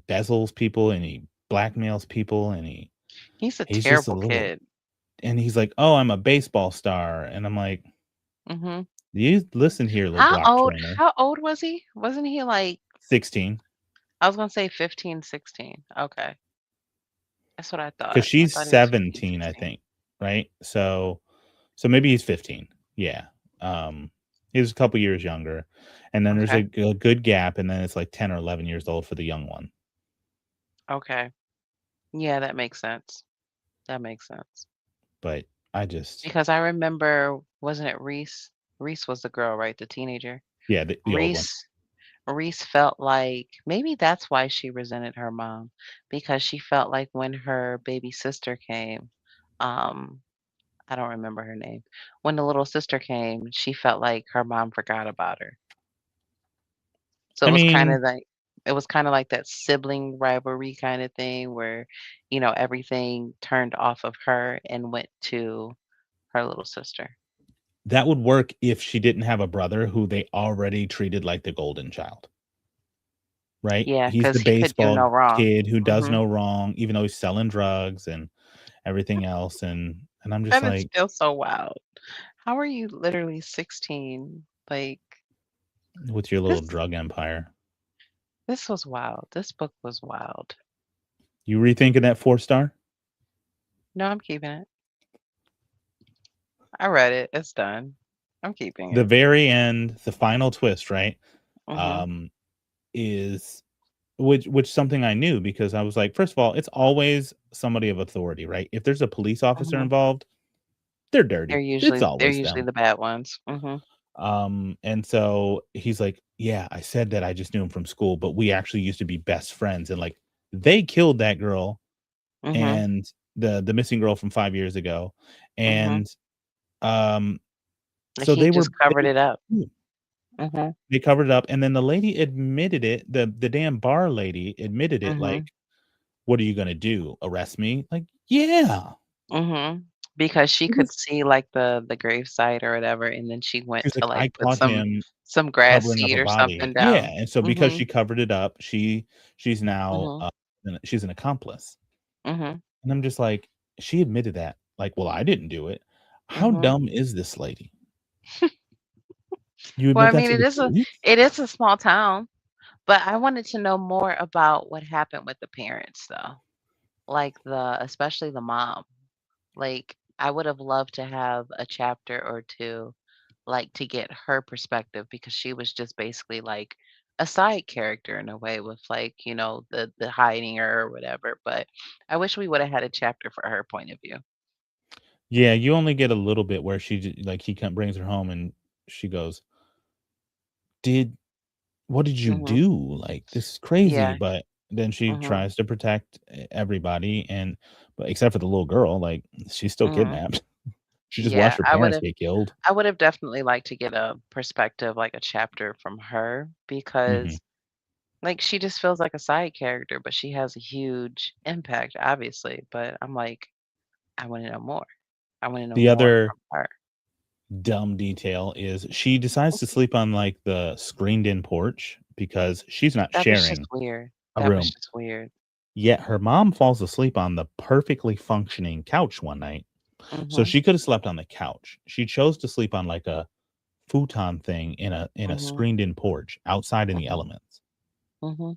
embezzles people, and he blackmails people, and He's a he's just a terrible little, kid. and he's like, "Oh, I'm a baseball star," and I'm like, Mhm. "You listen here, little How block old trainer." how old was he? Wasn't he like 16. I was gonna say 15, 16. Okay. That's what I because thought. I she's thought he was 15, 17, I 16. think, right? So maybe he's 15. Yeah. He's a couple years younger, and then there's Okay. a good gap, and then it's like 10 or 11 years old for the young one. Okay. Yeah, that makes sense. That makes sense. But I just Because I remember, wasn't it Reese? Reese was the girl, right? The teenager. yeah, the old one. Reese Reese felt like maybe that's why she resented her mom, because she felt like when her baby sister came, um, I don't remember her name. When the little sister came, she felt like her mom forgot about her. So I mean, it was kinda like that sibling rivalry kinda thing where, everything turned off of her and went to her little sister. that would work if she didn't have a brother who they already treated like the golden child, right? Yeah, He's the because he could do baseball no wrong. kid who does Mhm. no wrong, even though he's selling drugs and everything else, and I'm just That is like, still so wild. How are you literally 16? Like, "What's your little this drug empire?" this was wild. This book was wild. You rethinking that 4 star? No, I'm keeping it. I read it. It's done. I'm keeping The it. very end, the final twist, right, Mhm. um, is which something I knew because I was like, first of all, it's always somebody of authority, right? If there's a police officer Mhm. involved, they're dirty. It's They're always usually them. the bad ones. Mhm. And so he's like, "Yeah, I said that I just knew him from school, but we actually used to be best friends, and, like, they killed that girl Mhm. and the missing girl from 5 years ago, Mhm. and, um, And so he they just were covered they it up. Mhm. they covered it up, and then the lady admitted it, the damn bar lady admitted it, Mhm. like, "What are you gonna do, arrest me?" Like, "Yeah." Mhm. Because she She could was see, like, the gravesite or whatever, and then she went she's to, like, like, "I put caught him some grass covering up seed a or body." something Yeah, down. and so because Mhm. she covered it up, she's now, Mhm. she's an accomplice. Mhm. And I'm just like, she admitted that. Like, "Well, I didn't do it." How Mhm. dumb is this lady? You Well, admit I that mean, to the police? it is a small town, but I wanted to know more about what happened with the parents, though. Like, especially the mom. Like, I would have loved to have a chapter or 2, like, to get her perspective because she was just basically, like, a side character in a way with, like, the hiding her or whatever, but I wish we woulda had a chapter for her point of view. Yeah, you only get a little bit where like, he come brings her home and she goes, "Did what did you Mhm. do? Like, this is crazy." Yeah. But then she Mhm. tries to protect everybody but except for the little girl, like, she's still Mhm. kidnapped. She just watched Yeah, her parents get killed. I would have definitely liked to get a perspective, like a chapter from her Mhm. because, like, she just feels like a side character, but she has a huge impact, obviously. But I'm like, I want to know more. I want to know The more other from her. dumb detail is she decides to sleep on, like, the screened-in porch because she's not That was just sharing weird. a That was room. just weird. Yet her mom falls asleep on the perfectly functioning couch one night, so Mhm. she coulda slept on the couch. She chose to sleep on, like, a futon thing in a Mhm. screened-in porch outside in the Mhm. elements. Mhm.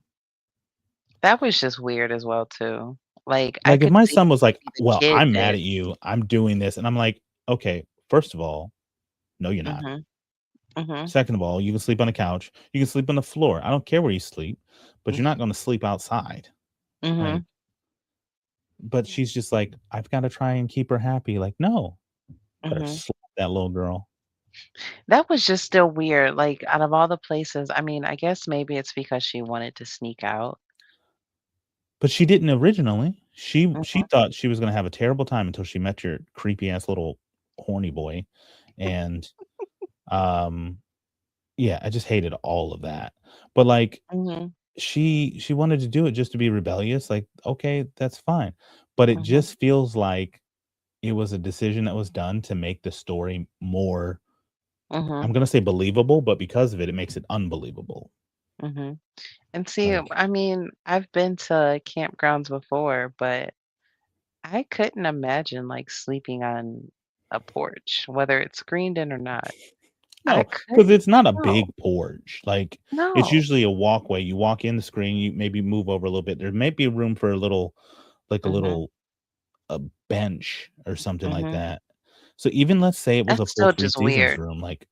That was just weird as well too. Like I Like, if could my see son was like, maybe the "Well, kid I'm mad did. at you, I'm doing this," and I'm like, "Okay, first of all, no, you're not. Mhm. Mhm. Second of all, you can sleep on the couch, you can sleep on the floor. I don't care where you sleep, but you're not Mhm. gonna sleep outside." Like, Mhm. but she's just like, "I've gotta try and keep her happy." Like, "No, better Mhm. slap that little girl." That was just still weird. Like out of all the places, I mean, I guess maybe it's because she wanted to sneak out. But she didn't originally. She Mhm. thought she was gonna have a terrible time until she met your creepy ass little horny boy, and, um, yeah, I just hated all of that. But, like, Mhm. she wanted to do it just to be rebellious, like, okay, that's fine. But it Mhm. just feels like it was a decision that was done to make the story more, Mhm. I'm gonna say believable, but because of it, it makes it unbelievable. Mhm. And see, Like, I mean, I've been to campgrounds before, but I couldn't imagine like sleeping on a porch, whether it's screened in or not. I No, because couldn't. it's not a No, big porch, like, it's no. usually a walkway, you walk in the screen, you maybe move over a little bit, there may be room for a little like, a Mhm, little a bench or something like mhm. that. So even let's say it was a That's full still 3 just seasons weird. room, like,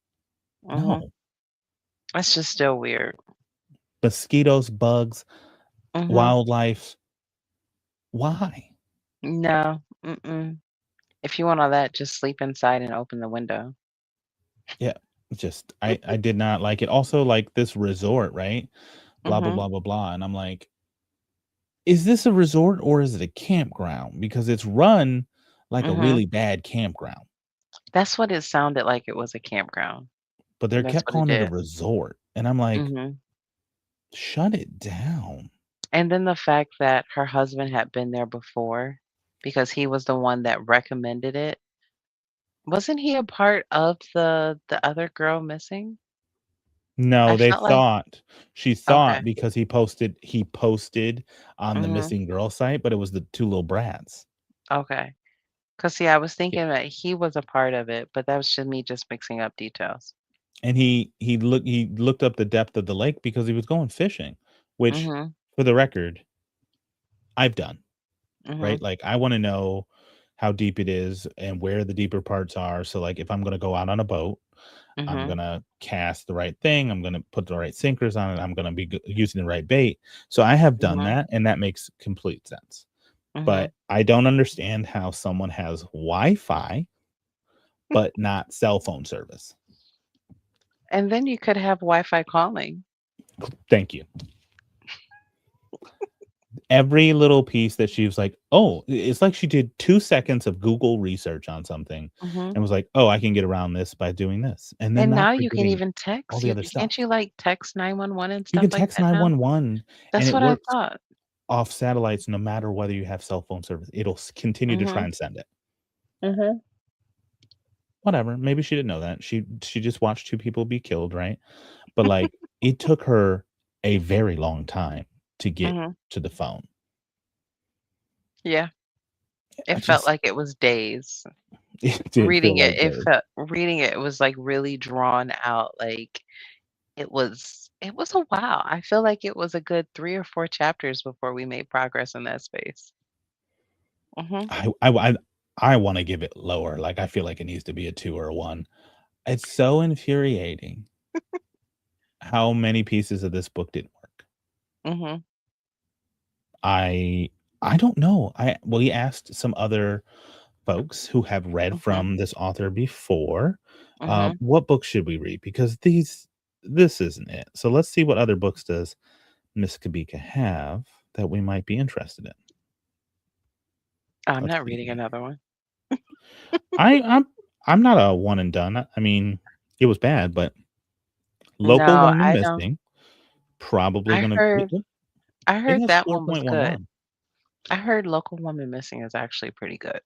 Mhm. no. That's just still weird. Mosquitoes, bugs, Mhm. wildlife, why? No, mm-mm. If you want all that, just sleep inside and open the window. Yeah, just I did not like it. Also, like, this resort, right? Blah, blah, Mhm, blah, blah, blah, and I'm like, "Is this a resort or is it a campground?" Because it's run like a mhm. really bad campground, That's what it sounded like it was a campground. but they That's kept what it calling it a did. resort, and I'm like, Mhm. "Shut it down." And then the fact that her husband had been there before because he was the one that recommended it. Wasn't he a part of the other girl missing? No, I they felt like thought she okay, thought because he posted on the mhm, missing girl site, but it was the 2 little brats. okay. 'Cause see, I was Yeah, thinking that he was a part of it, but that was just me just mixing up details. and he looked up the depth of the lake because he was going fishing, which, Mhm, for the record, I've done, right? mhm, Like, I wanna know how deep it is and where the deeper parts are, so, like, if I'm gonna go out on a boat, I'm mhm, gonna cast the right thing, I'm gonna put the right sinkers on it, I'm gonna be using the right bait. So I have done mhm, that, and that makes complete sense. mhm. But I don't understand how someone has Wi-Fi, but not cell phone service. And then you could have Wi-Fi calling. Thank you. Every little piece that she was like, "Oh," it's like she did 2 seconds of Google research on something Mhm. and was like, "Oh, I can get around this by doing this," and then And not now you can forgetting even all text. the You other can't stuff. you, like, text 911 and You stuff can like text that now? 911 and That's it what I works thought. off satellites no matter whether you have cell phone service. It'll continue to try Mhm, and send it. mhm. Whatever, maybe she didn't know that. She just watched 2 people be killed, right? But, like, it took her a very long time to get Mhm. to the phone. Yeah. It I felt just like it was days. it did feel like days. Reading it, it was, like, really drawn out, like, it was a while. I feel like it was a good 3 or 4 chapters before we made progress in that space. Mhm, I wanna give it lower, like, I feel like it needs to be a 2 or a 1. It's so infuriating how many pieces of this book didn't work. mhm, I I don't know. We asked some other folks who have read mhm, from this author before, mhm. what books should we read? Because this isn't it. So let's see what other books does Miss Kubika have that we might be interested in. I'm Let's not reading see. another one. I I'm not a one and done. I mean, it was bad, but Local No, Woman I don't Missing, probably I gonna heard I it heard has that one was good. 4.11. I heard Local Woman Missing is actually pretty good.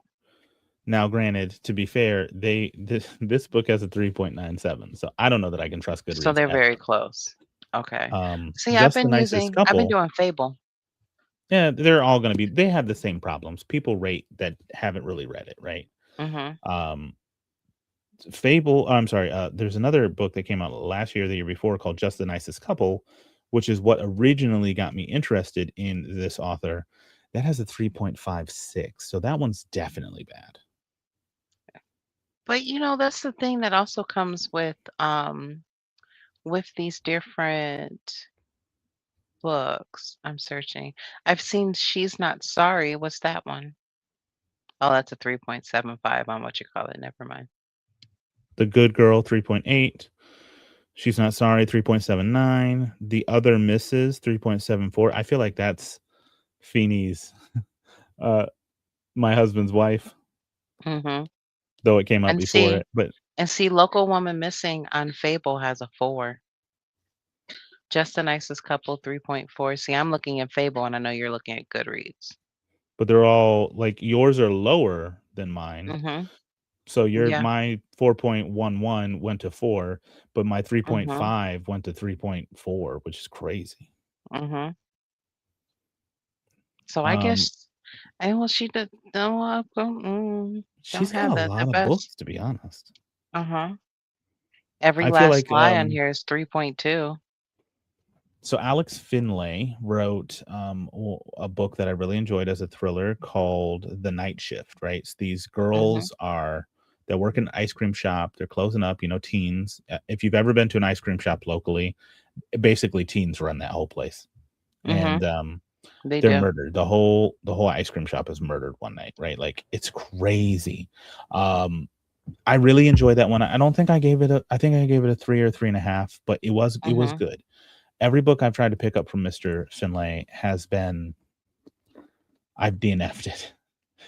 Now, granted, to be fair, this book has a 3.97, so I don't know that I can trust So Goodreads they're at very all. close. Okay. See, Just the Nicest I've been Couple, doing Fable. yeah, they're all gonna be they have the same problems. People rate that haven't really read it, right? Mhm. Um, Fable I'm sorry, there's another book that came out last year, the year before called Just the Nicest Couple, which is what originally got me interested in this author. That has a 3.56, so that one's definitely bad. But, that's the thing that also comes with these different books. I'm searching. I've seen She's Not Sorry. What's that one? Oh, that's a 3.75 on what you call it. Never mind. The Good Girl, 3.8. She's Not Sorry, 3.79. The Other Misses, 3.74. I feel like that's Feeney's, uh, My Husband's Wife, Mhm. though it came out And before see it, but Local Woman Missing on Fable has a 4. Just the Nicest Couple, 3.4. See, I'm looking at Fable, and I know you're looking at Goodreads. they're all like, yours are lower than mine. Mhm. So Yeah. my 4.11 went to 4, but my Mhm. 3.5 went to 3.4, which is crazy. Mhm. So I Um, guess well, she did she's don't got have a the lot of best. books, to be honest. Uh-huh. Every I feel Last like, Lie on here is 3.2. so Alex Finlay wrote a book that I really enjoyed as a thriller called The Night Shift, right? So these Mhm, girls are they work in an ice cream shop. They're closing up, teens. If you've ever been to an ice cream shop locally, basically teens run that whole place. mhm, And they they're do. murdered. The whole ice cream shop is murdered one night, right? Like it's crazy. Um I really enjoyed that one. I don't think I think I gave it a 3 or 3.5, but it was Mhm. good. Every book I've tried to pick up from Mr. Finlay has been I've DNF'd it.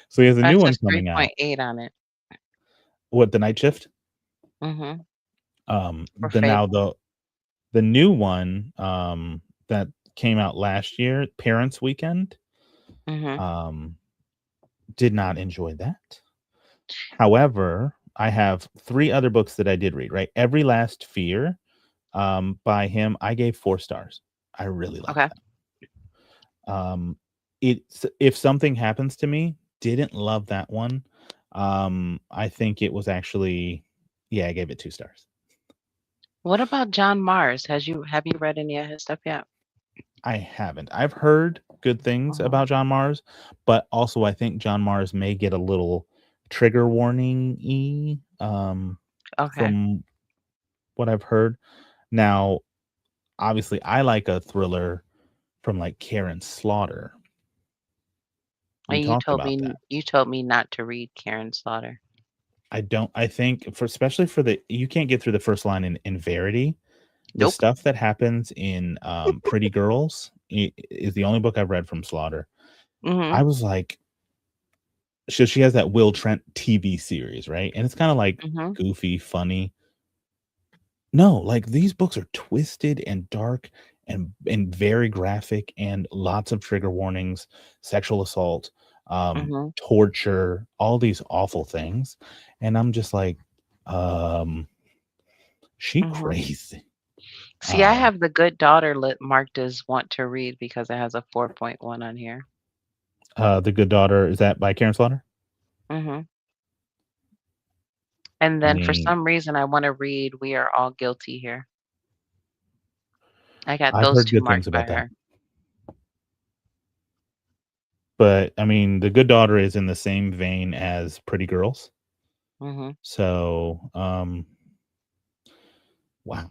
So he has a It new one says coming out. 3.8 on it. What, The Night Shift? Mhm, for The now Fable. the new one, that came out last year, Parents Weekend, Mhm. um, did not enjoy that. However, I have 3 other books that I did read, right? Every Last Fear, by him, I gave 4 stars. I really like Okay. that. Um, it's If Something Happens to Me, didn't love that one. I think it was actually yeah, I gave it 2 stars. What about John Mars? Have you read any of his stuff yet? I haven't. I've heard good things Mhm. about John Mars, but also I think John Mars may get a little trigger warning-y, Okay. from what I've heard. Now, obviously, I like a thriller from, like, Karen Slaughter. We And talked about that. you told me not to read Karen Slaughter. I think for especially for the you can't get through the first line in Verity. The Nope. stuff that happens in, Pretty Girls is the only book I've read from Slaughter. I Mhm, was like so she has that Will Trent TV series, right? And it's kinda, like, mhm, goofy, funny. No, like, these books are twisted and dark and very graphic and lots of trigger warnings, sexual assault, mhm, torture, all these awful things, and I'm just like, um, "She mhm. crazy." See, I Um, have The Good Daughter lit marked as want to read because it has a 4.1 on here. The Good Daughter, is that by Karen Slaughter? Mhm. And I then for mean, some reason, I wanna read We Are All Guilty here. I got I've those heard 2 good things marked by about that, her. but, I mean, The Good Daughter is in the same vein as Pretty Girls, Mhm. so, wow,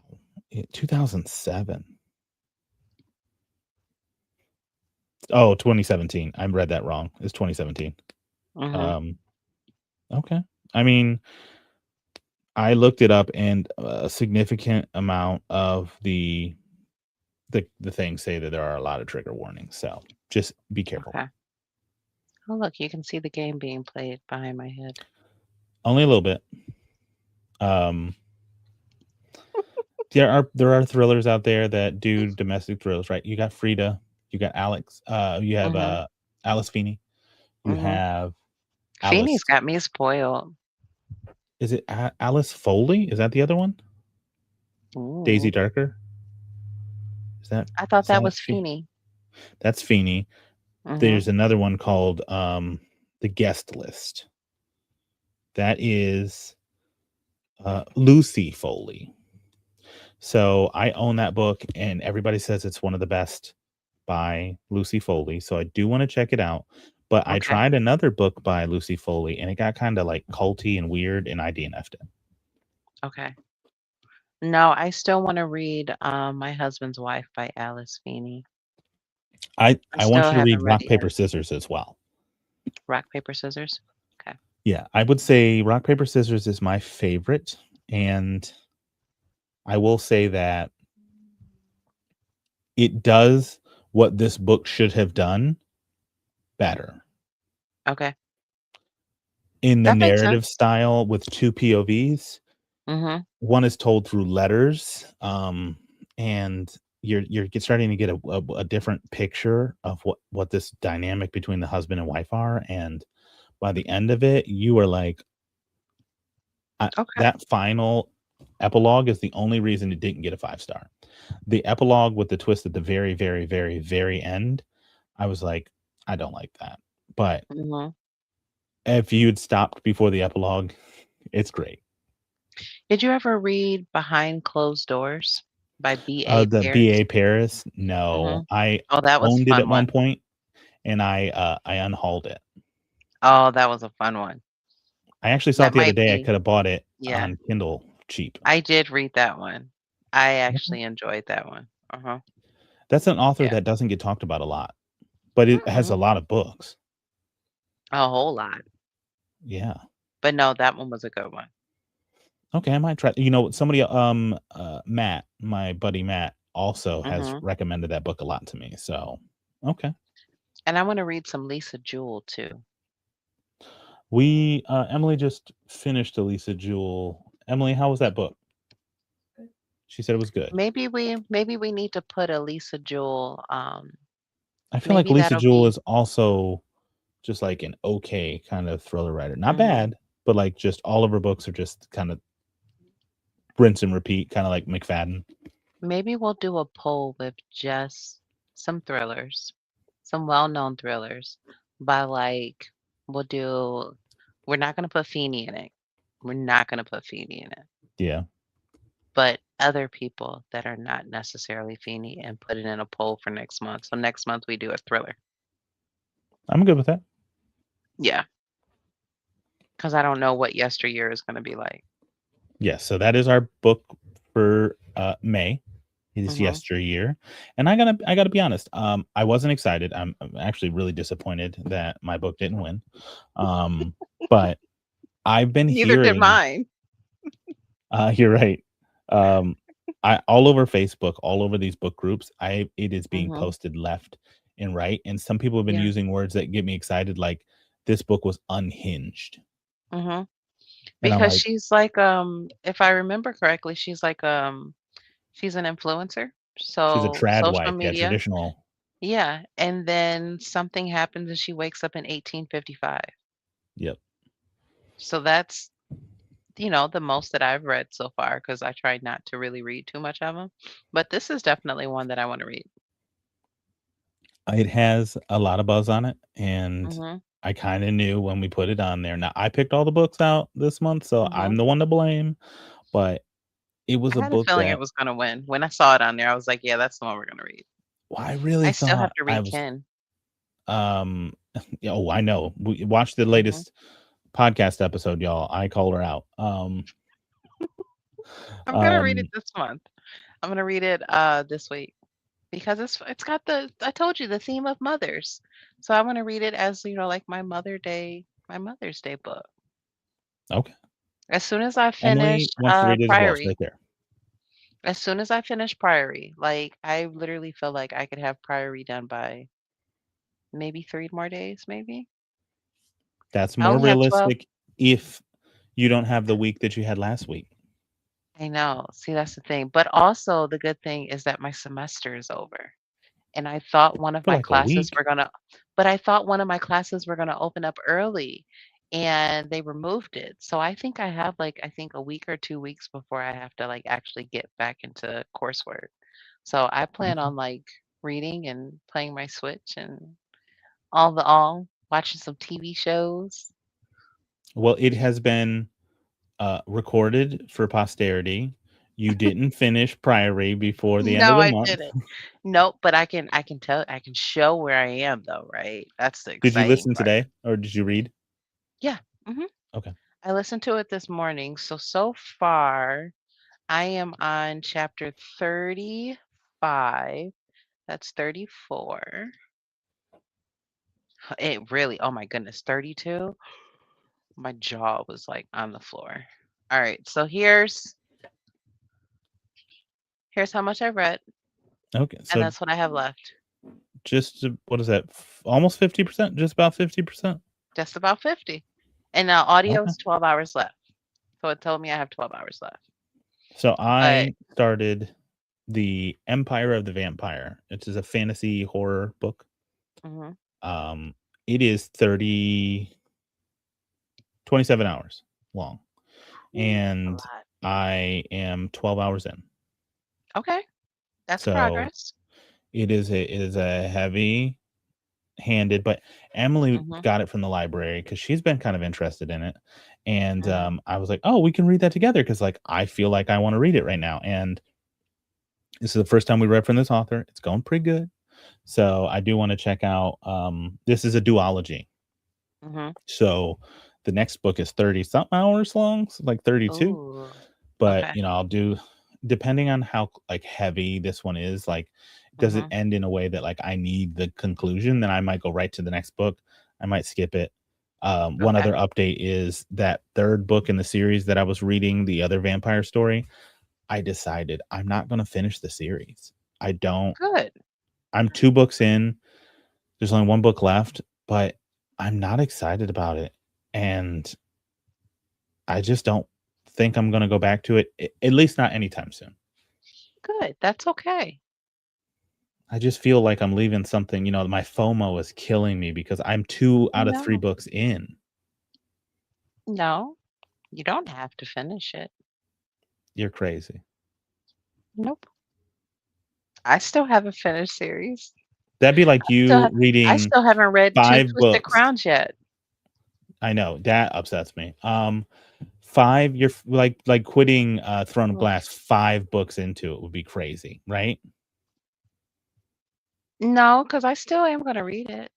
2007. Oh, 2017. I read that wrong. It's 2017. Mhm. Um, okay. I mean, I looked it up and a significant amount of the things say that there are a lot of trigger warnings, so just be careful. Okay. Oh, look, you can see the game being played behind my head. Only a little bit. Um, there are thrillers out there that do domestic thrills, right? You got Frida, you got Alex, you have, Mhm, Alice Feeney, you mhm. have Feeney's Alice got me spoiled. is it Alice Foley? Is that the other one? Daisy Ooh. Darker? Is that I thought is that that was Fe Feeney. That's Feeney. Mhm. There's another one called, The Guest List. That is, Lucy Foley. So, I own that book, and everybody says it's one of the best by Lucy Foley, so I do wanna check it out, but I Okay, tried another book by Lucy Foley, and it got kinda, like, culty and weird, and I DNF'd it. okay. No, I still wanna read, My Husband's Wife by Alice Feeney. I I want still you to read haven't read Rock, it yet. Paper, Scissors as well. Rock, paper, scissors? Okay. Yeah, I would say Rock, Paper, Scissors is my favorite, and I will say that it does what this book should have done better. Okay. In the That makes narrative sense. style with 2 POVs, Mhm, one is told through letters, and you're starting to get a different picture of what this dynamic between the husband and wife are, and by the end of it, you are like, okay. that final epilogue is the only reason it didn't get a 5 star. The epilogue with the twist at the very, very, very, very end, I was like, "I don't like that." But Mhm. if you'd stopped before the epilogue, it's great. Did you ever read Behind Closed Doors by B.A. The Paris? BA Paris, no. Mhm. I Oh, that was a owned it fun at one one. point, and I unhauled it. Oh, that was a fun one. I actually saw That it the other might day. I be, could have bought it yeah. on Kindle cheap. I did read that one. I Okay. actually enjoyed that one. Uh-huh. That's an author Yeah. that doesn't get talked about a lot, but it has a Mm-mm. lot of books. A whole lot. Yeah. But no, that one was a good one. Okay, I might try. Somebody, Matt, my buddy Matt, also has Mhm. recommended that book a lot to me. So, okay. And I wanna read some Lisa Jewell too. Emily just finished Elisa Jewell. Emily, how was that book? She said it was good. Maybe we need to put a Lisa Jewell, I feel like maybe Lisa that'll Jewell be is also just like an okay kind of thriller writer. Not mhm. bad, but like just all of her books are just kind of rinse and repeat, kind of like McFadden. Maybe we'll do a poll with just some thrillers, some well-known thrillers by like we'll do we're not gonna put Feeney in it. We're not gonna put Feeney in it. Yeah, But other people that are not necessarily Feeney and put it in a poll for next month. So next month we do a thriller. I'm good with that. Yeah, because I don't know what yesteryear is gonna be like. Yes, so that is our book for May. It is Mhm. yesteryear, and I gotta be honest. I wasn't excited. I'm actually really disappointed that my book didn't win. Um, but I've been Neither did hearing. mine. You're right. Um, I all over Facebook, all over these book groups, it is being Mhm. posted left and right, and some people have been Yeah. using words that get me excited, like this book was unhinged, Mhm. and I'm Because like, she's like, if I remember correctly, she's like, she's an influencer. she's a So trad social wife, yeah, media. traditional, Yeah. And then something happens and she wakes up in 1855. yep. So that's, the most that I've read so far because I tried not to really read too much of them. But this is definitely one that I want to read. It has a lot of buzz on it, and Mhm. I kind of knew when we put it on there. Now I picked all the books out this month, so I'm Mhm. the one to blame. But it was I a had a book feeling it that, was gonna win. When I saw it on there, I was like, "Yeah, that's the one we're gonna read." well, I really I still have thought to I read was. Ken. Um, yeah, oh, I know. We watched the Mhm. latest podcast episode, y'all. I called her out. I'm gonna read it Um, this month. I'm gonna read it this week because it's got the I told you the theme of mothers. So I'm gonna read it as, like my Mother's Day book. okay. As soon as I finish Emily wants to read it as well. It's Priory, right there. as soon as I finish Priory, like I literally feel like I could have Priory done by maybe 3 more days, maybe. That's I more only have 12. realistic if you don't have the week that you had last week. I know. See, that's the thing. But also the good thing is that my semester is over. And I thought one of For my like a classes week. were gonna but I thought one of my classes were gonna open up early, and they removed it. So I think I have, like, I think a week or 2 weeks before I have to, like, actually get back into coursework. So I plan Okay. on, like, reading and playing my Switch and all, watching some TV shows. Well, it has been recorded for posterity. You didn't finish Priory before the end of No, the I month. didn't. Nope, but I can show where I am though, right? That's the Did you exciting listen part. today or did you read? Yeah, mhm. Okay. I listened to it this morning. So far, I am on chapter 35. That's 34. It really, oh my goodness, 32? My jaw was like on the floor. All right, so here's how much I read, Okay. and So that's what I have left. just what is that? Almost 50%? Just about 50%? Just about 50. And now audio Okay. is 12 hours left. So it told me I have 12 hours left. So But I started The Empire of the Vampire. It is a fantasy horror book. mhm, Um, it is 27 hours long, ooh, that's a and lot. I am 12 hours in. Okay, that's So progress. it is a heavy handed, but Emily Mhm, got it from the library because she's been kind of interested in it. And mhm, I was like, oh, we can read that together because like I feel like I want to read it right now. And this is the first time we read from this author. It's going pretty good. So I do want to check out this is a duology. mhm. So the next book is 30 something hours long, so like 32. Ooh, But, okay. I'll do depending on how, like, heavy this one is, like, does it Mhm, end in a way that, like, I need the conclusion? Then I might go right to the next book. I might skip it. One okay. other update is that 3rd book in the series that I was reading, the other vampire story, I decided I'm not gonna finish the series. I don't Good. I'm 2 books in, there's only 1 book left, but I'm not excited about it, and I just don't think I'm gonna go back to it, at least not anytime soon. Good, that's okay. I just feel like I'm leaving something, my FOMO is killing me because I'm 2 out of 3 No, books in. no, you don't have to finish it. You're crazy. Nope. I still haven't finished series. That'd be like Still you ha I reading still haven't read 2 5 Twisted books. Crowns yet. I know, that upsets me. 5 you're f like quitting, Throne of Ugh. Glass 5 books into it would be crazy, right? No, because I still am gonna read it.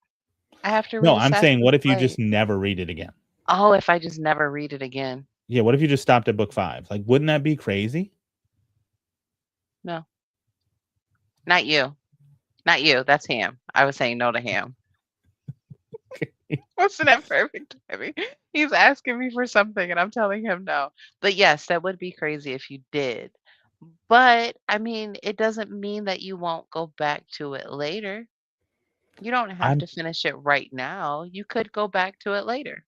I have to No, read I'm saying Assassin's what if you Blade. just never read it again? Oh, if I just never read it again. Yeah, what if you just stopped at book 5? Like, wouldn't that be crazy? No, not you. Not you, that's him. I was saying no to him. Wasn't that perfect timing? He's asking me for something and I'm telling him no. But yes, that would be crazy if you did. But I mean, it doesn't mean that you won't go back to it later. You don't have I'm to finish it right now. You could go back to it later.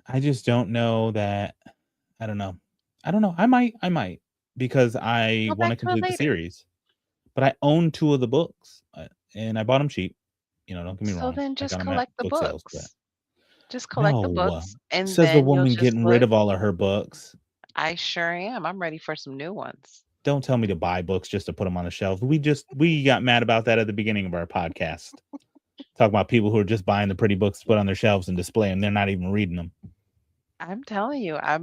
I just don't know that I don't know. I don't know. I might because I Go wanna back to it complete the later. series, but I own 2 of the books, and I bought them cheap, don't get me So wrong. then I just got them at collect the book sales, but books. Just collect the no, books and says the then you'll woman just getting rid look. of all of her books. I sure am. I'm ready for some new ones. Don't tell me to buy books just to put them on the shelf. We got mad about that at the beginning of our podcast. Talk about people who are just buying the pretty books to put on their shelves and display them. They're not even reading them. I'm telling you, I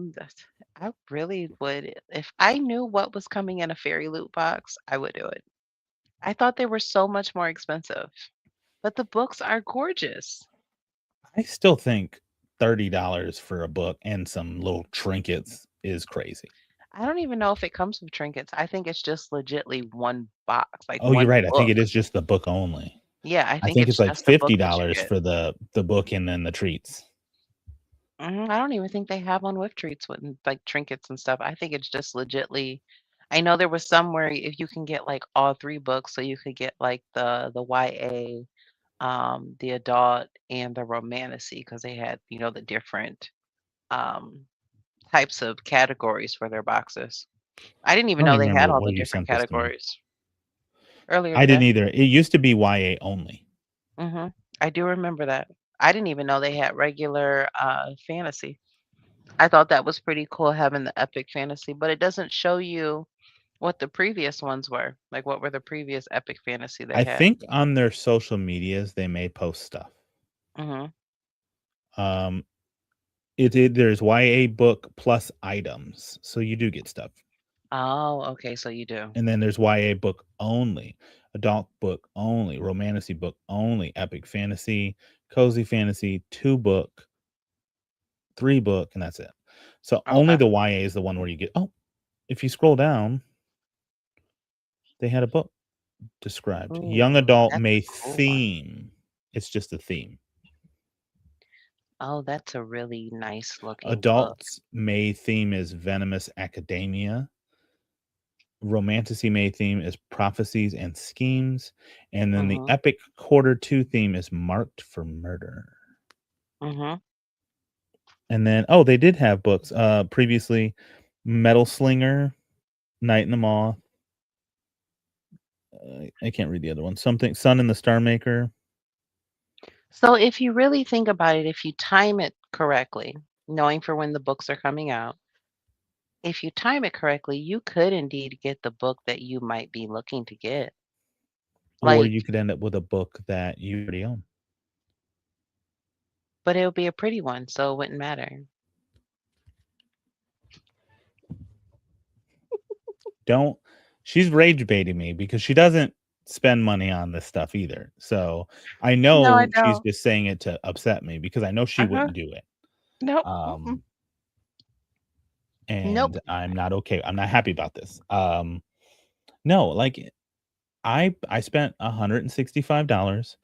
really would if I knew what was coming in a fairy loot box, I would do it. I thought they were so much more expensive, but the books are gorgeous. I still think $30 for a book and some little trinkets is crazy. I don't even know if it comes with trinkets. I think it's just legitly one box, like Oh, you're one right. I think book. it is just the book only. Yeah, I I think think it's it's like just the book that you $50 get. for the book and then the treats. I don't even think they have one with treats with like trinkets and stuff. I think it's just legitly. I know there was somewhere if you can get like all three books, so you could get like the YA, the adult, and the romantasy because they had the different um, types of categories for their boxes. I didn't I even don't know even they remember had all where the you different sent this to me. categories earlier I didn't today. either. It used to be YA only. I do remember that. I didn't even know they had regular fantasy. I thought that was pretty cool having the epic fantasy, but it doesn't show you what the previous ones were. Like what were the previous epic fantasy they I had? think on their social medias, they may post stuff. Mhm. Um, there's YA book plus items, so you do get stuff. Oh, okay, so you do. And then there's YA book only, adult book only, romantasy book only, epic fantasy, cozy fantasy, 2 book, 3 book, and that's it. So only Okay. the YA is the one where you get if you scroll down, they had a book described. Young Ooh, adult that's a may cool one. theme. It's just a theme. Oh, that's a really nice looking book. Adults may theme is venomous academia. Romantasy may theme is prophecies and schemes. And then the Mhm. epic quarter 2 theme is marked for murder. Mhm. And then, they did have books previously Metal Slinger, Night in the Moth. I can't read the other one. Something Sun and the Star Maker. So if you really think about it, if you time it correctly, knowing for when the books are coming out, if you time it correctly, you could indeed get the book that you might be looking to get. Or Like, you could end up with a book that you already own. But it would be a pretty one, so it wouldn't matter. Don't she's rage baiting me because she doesn't spend money on this stuff either. So, I No, I know she's don't. just saying it to upset me because I know she Uh-huh. wouldn't do it. Nope. Mm-mm. Um, Nope. and I'm not okay. I'm not happy about this. No, like I spent $165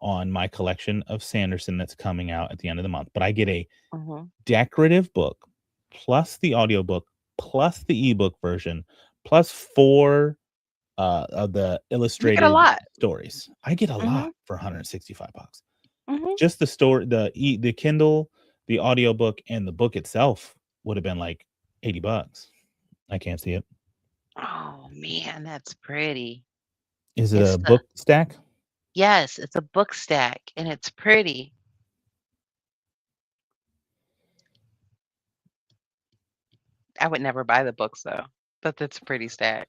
on my collection of Sanderson that's coming out at the end of the month, but I get a Mhm. decorative book, plus the audiobook, plus the ebook version, plus 4, of the You get a illustrated lot. stories. I get a lot Mhm. for 165 bucks. Mhm. Just the Kindle, the audiobook, and the book itself would have been like 80 bucks. I can't see it. Oh, man, that's pretty. Is it It's a the book stack? Yes, it's a book stack, and it's pretty. I would never buy the books, though, but that's a pretty stack.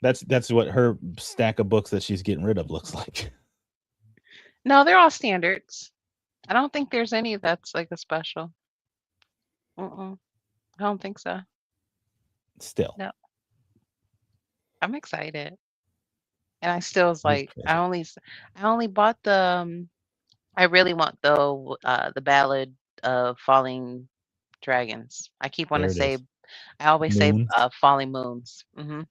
That's what her stack of books that she's getting rid of looks like. No, they're all standards. I don't think there's any that's, like, a special. Mm-mm. I don't think so. Still, No, I'm excited. And I still was you're like, crazy. I only bought I really want the Ballad of Falling Dragons. I keep wanna There it say is. I always say, Moons. Falling Moons. Mhm.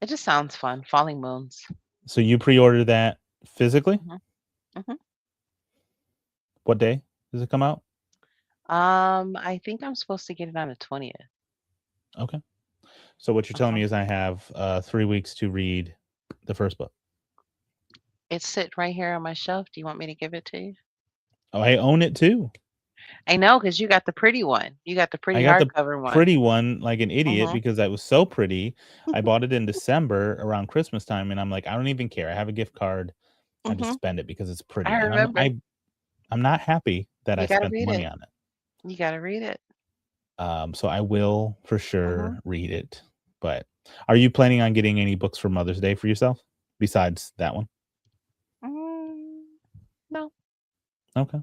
It just sounds fun, Falling Moons. So you pre-ordered that physically? Mhm, mhm. What day does it come out? I think I'm supposed to get it on the 20th. Okay. So what you're telling Uh-huh. me is I have 3 weeks to read the first book. It's sitting right here on my shelf. Do you want me to give it to you? Oh, I own it too. I know, cause you got the pretty one. You got the I pretty got the hardcover one. pretty one like an idiot Mhm. because that was so pretty. I bought it in December around Christmas time, and I'm like, "I don't even care. I have a gift card. I just Mhm. spend it because it's I pretty." And remember. I'm not happy that I You gotta spent the read money it. on it. You gotta read it. So I will for Mhm. sure read it. But are you planning on getting any books for Mother's Day for yourself besides that one? Mm, no. Okay.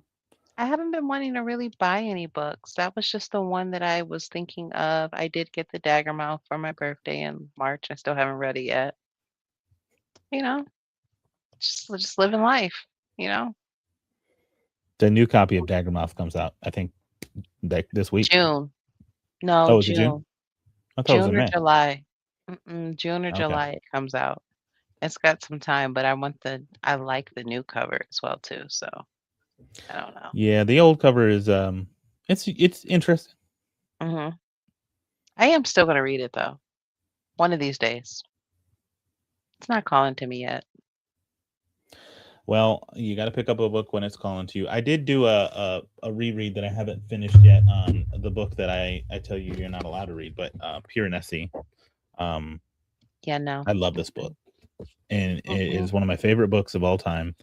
I haven't been wanting to really buy any books. That was just the one that I was thinking of. I did get the Daggermouth for my birthday in March. I still haven't read it yet. You know, just living life, you know? The new copy of Daggermouth comes out, I think, like this week. June. No, Oh, is it June? June. I thought it was June in or May. July. June or Okay. July it comes out. It's got some time, but I like the new cover as well too, so I don't know. Yeah, the old cover is it's interesting. Mhm. I am still gonna read it though, one of these days. It's not calling to me yet. Well, you got to pick up a book when it's calling to you. I did do a reread that I haven't finished yet on the book that I tell you you're not allowed to read, but Pure Nessie. Um, Yeah, no. I love this book, Mm-mm. and it Mm-mm. is one of my favorite books of all time.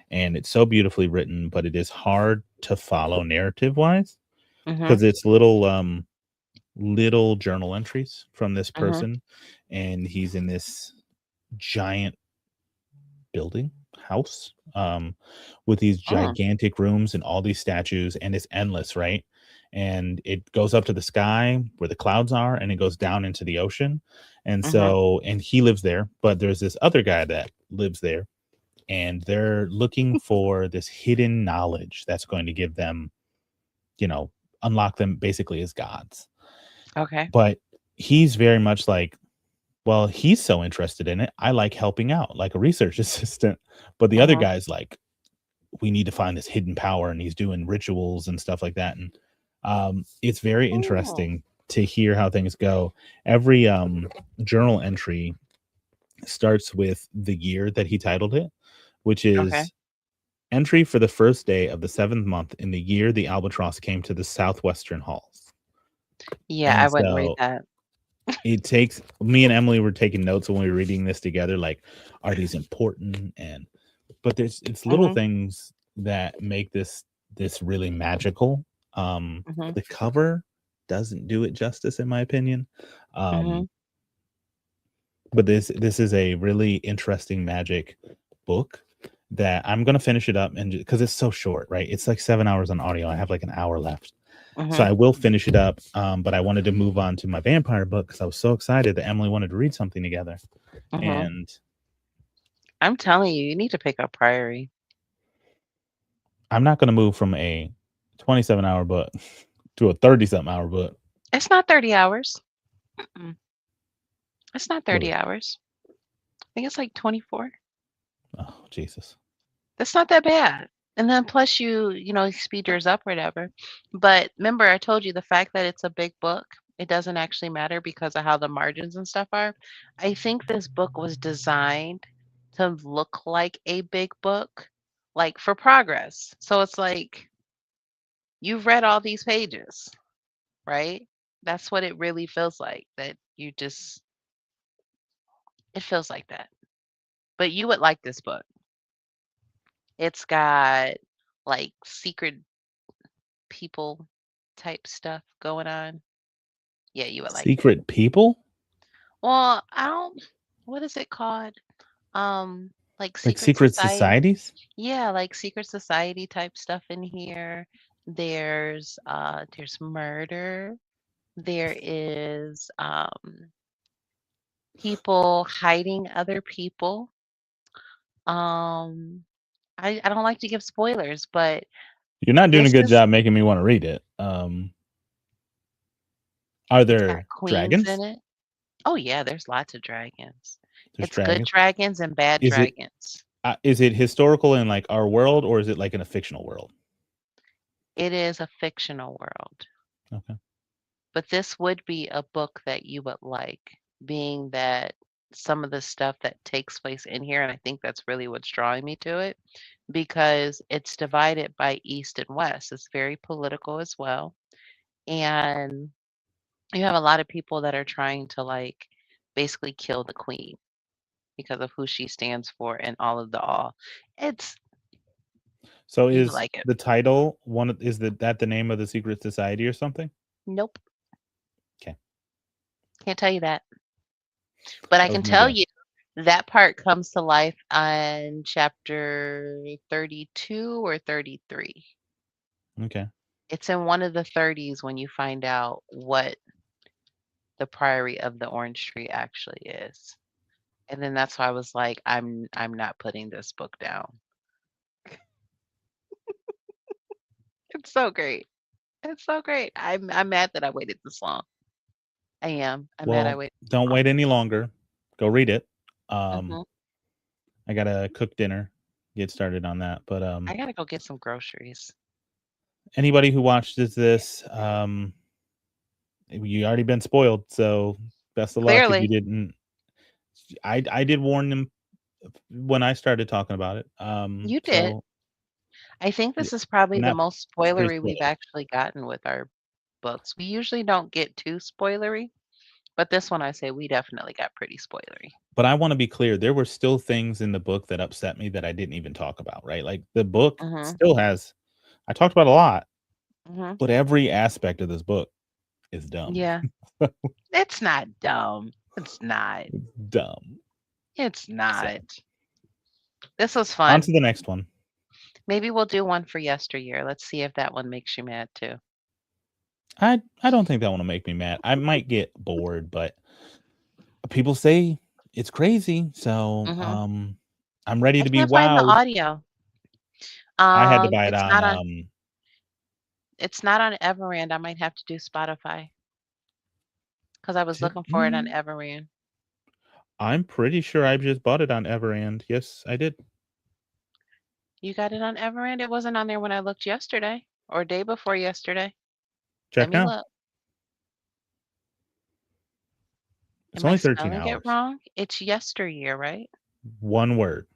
And it's so beautifully written, but it is hard to follow narrative wise Mhm. because it's little journal entries from this Mhm. person, and he's in this giant building house with these Mm. gigantic rooms and all these statues, and it's endless, right? And it goes up to the sky where the clouds are, and it goes down into the ocean. And Mhm. so, and he lives there, but there's this other guy that lives there, and they're looking for this hidden knowledge that's going to give them, you know, unlock them basically as gods. Okay. But he's very much like, well, he's so interested in it. I like helping out like a research assistant. But the other Mhm. guy's like, we need to find this hidden power, and he's doing rituals and stuff like that. And it's very Oh. interesting to hear how things go. Every journal entry starts with the year that he titled it, which Okay. is entry for the first day of the seventh month in the year the albatross came to the southwestern halls. Yeah, I And wouldn't read so that. it takes me and Emily were taking notes when we were reading this together, like, are these important? And but there's it's little Mhm. things that make this really magical. Mhm. The cover doesn't do it justice in my opinion. Mhm. Um, but this is a really interesting magic book that I'm gonna finish it up and because it's so short, right? It's like 7 hours on audio. I have like an hour left. So Mhm. I will finish it up. But I wanted to move on to my vampire book because I was so excited that Emily wanted to read something together. Mhm. And I'm telling you, you need to pick up Priory. I'm not gonna move from a 27-hour book to a 30 something hour book. It's not 30 hours. Mm-mm. It's not What 30 is it? hours. I think it's like 24. Oh, Jesus. That's not that bad. And then plus you speed yours up or whatever. But remember, I told you the fact that it's a big book, it doesn't actually matter because of how the margins and stuff are. I think this book was designed to look like a big book, like for progress. So it's like you've read all these pages, right? That's what it really feels like. That you just, it feels like that. But you would like this book. It's got like secret people type stuff going on. Yeah, you would like it. Secret people? Well, I don't, what is it called? Like Like secret secret society. societies? Yeah, like secret society type stuff in here. There's murder. There is people hiding other people. Um I don't like to give spoilers, but You're not doing a this good is job making me want to read it. Are it's got there queens dragons? in it. Oh yeah, there's lots of dragons. There's It's good dragons. dragons and bad Is it dragons. is it historical in like our world or is it like in a fictional world? It is a fictional world, Okay. but this would be a book that you would like, being that some of the stuff that takes place in here, and I think that's really what's drawing me to it, because it's divided by East and West. It's very political as well. And you have a lot of people that are trying to like basically kill the queen because of who she stands for and all of the all. It's So you would is like it. the title that the name of the secret society or something? Nope, Okay. can't tell you that. But I That was can my tell guess. you that part comes to life on chapter 32 or 33. Okay. It's in one of the 30s when you find out what the priory of the orange tree actually is. And then that's why I was like, I'm not putting this book down. It's so great. It's so great. I'm mad that I waited this long. I am. I'm mad I Well, waited this don't long. wait any longer. Go read it. Um, Mhm. I gotta cook dinner, get started on that. But I gotta go get some groceries. anybody who watches this, you already been spoiled. So best of luck if you Clearly, didn't. I did warn them when I started talking about it. you did. So I think yeah, this is probably I'm the not most pretty spoilery we've spoiled. actually gotten with our books. We usually don't get too spoilery, but this one I say we definitely got pretty spoilery. But I want to be clear, there were still things in the book that upset me that I didn't even talk about, right? Like the book Mhm. still has I talked about a lot, Mhm. but every aspect of this book is dumb. Yeah. It's not dumb. It's not. Dumb. It's So, not. This was on fun. to the next one. Maybe we'll do one for yesteryear. Let's see if that one makes you mad too. I don't think that one will make me mad. I might get bored, but people say it's crazy, so, Mhm. I'm ready I to be can't find the wowed. audio. I had to buy it It's on, not on Everand. I might have to do Spotify because I was looking for it on Everand. I'm pretty sure I just bought it on Everand. Yes, I did. You got it on Everand? It wasn't on there when I looked yesterday or day before yesterday. Let Check me now. look. It's Am I only 13 spelling it hours. wrong? It's yesteryear, right? One word.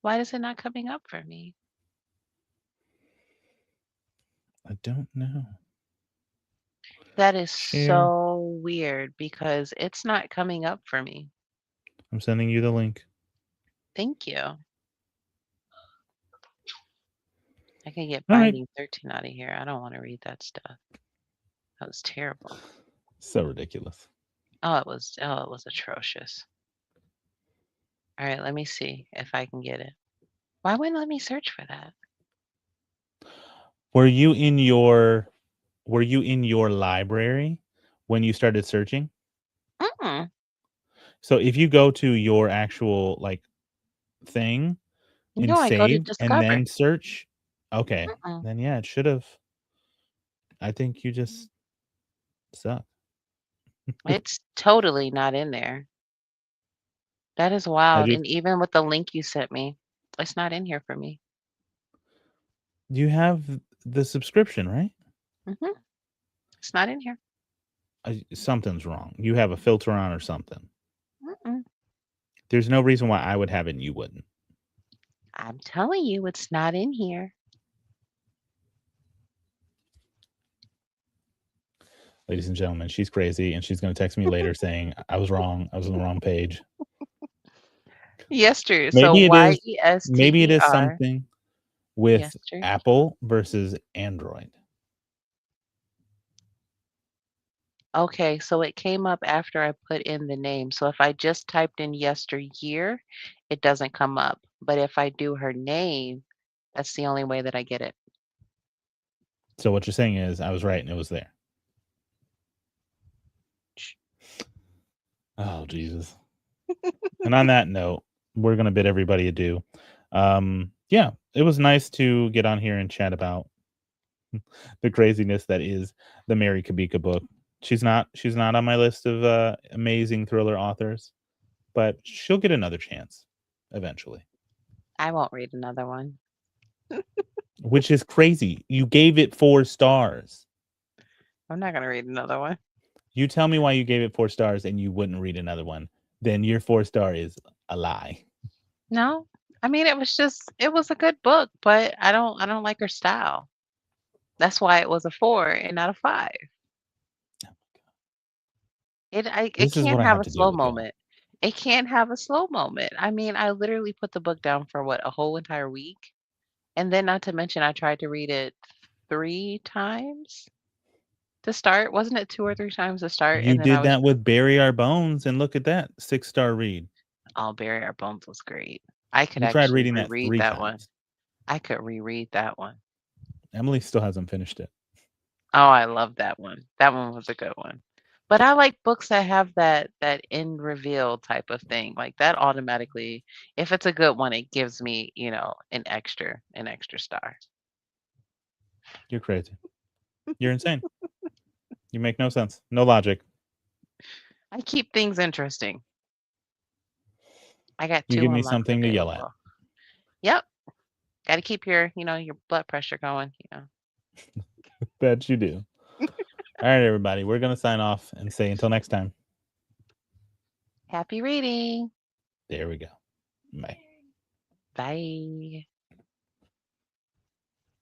Why is it not coming up for me? I don't know. That is Share. so weird because it's not coming up for me. I'm sending you the link. Thank you. I can get All right. Binding 13 out of here. I don't want to read that stuff. That was terrible. So ridiculous. Oh, it was atrocious. All right, let me see if I can get it. Why wouldn't it let me search for that? Were you in your were you in your library when you started searching? Mm-mm. So if you go to your actual like thing and No, I go to save and Discover. then search, okay, Mm-mm. then yeah, it should have. I think you just suck. It's totally not in there. That is I wild. just And even with the link you sent me, it's not in here for me. you have the subscription, right? Hmm. It's not in here. Something's wrong. You have a filter on or something. Mm-mm. There's no reason why I would have it and you wouldn't. I'm telling you, it's not in here. Ladies and gentlemen, she's crazy and she's going to text me later saying I was wrong. I was on the wrong page. Yester. So Maybe it is maybe it is Yester. something with Yester. Apple versus Android. Okay, so it came up after I put in the name. So if I just typed in yesteryear, it doesn't come up. But if I do her name, that's the only way that I get it. So what you're saying is I was right and it was there. Oh Jesus. And on that note, we're going to bid everybody adieu. Yeah, it was nice to get on here and chat about the craziness that is the Mary Kubika book. She's not on my list of amazing thriller authors, but she'll get another chance eventually. I won't read another one. Which is crazy. You gave it 4 stars. I'm not gonna read another one. You tell me why you gave it 4 stars and you wouldn't read another one. Then your 4-star is a lie. No, I mean it was a good book, but I don't like her style. That's why it was a 4 and not a 5. It This is what can't I have have a to deal slow with, y'all. moment. It can't have a slow moment. I mean, I literally put the book down for what, a whole entire week? And then not to mention I tried to read it 3 times to start. Wasn't it 2 or 3 times to start? You And then I did was that with Bury Our Bones, and look at that 6-star read. oh, Bury Our Bones was great. I could You tried actually reading that reread 3 that one. times. I could reread that one. Emily still hasn't finished it. Oh, I love that one. That one was a good one. But I like books that have that end reveal type of thing. Like that automatically, if it's a good one, it gives me, an extra star. You're crazy. You're insane. You make no sense. No logic. I keep things interesting. I got You 2 give me unlocked something to yell at. available. Yep. Got to keep your blood pressure going. Bet you do. All right, everybody. We're going to sign off and say until next time. Happy reading. There we go. Bye. Bye.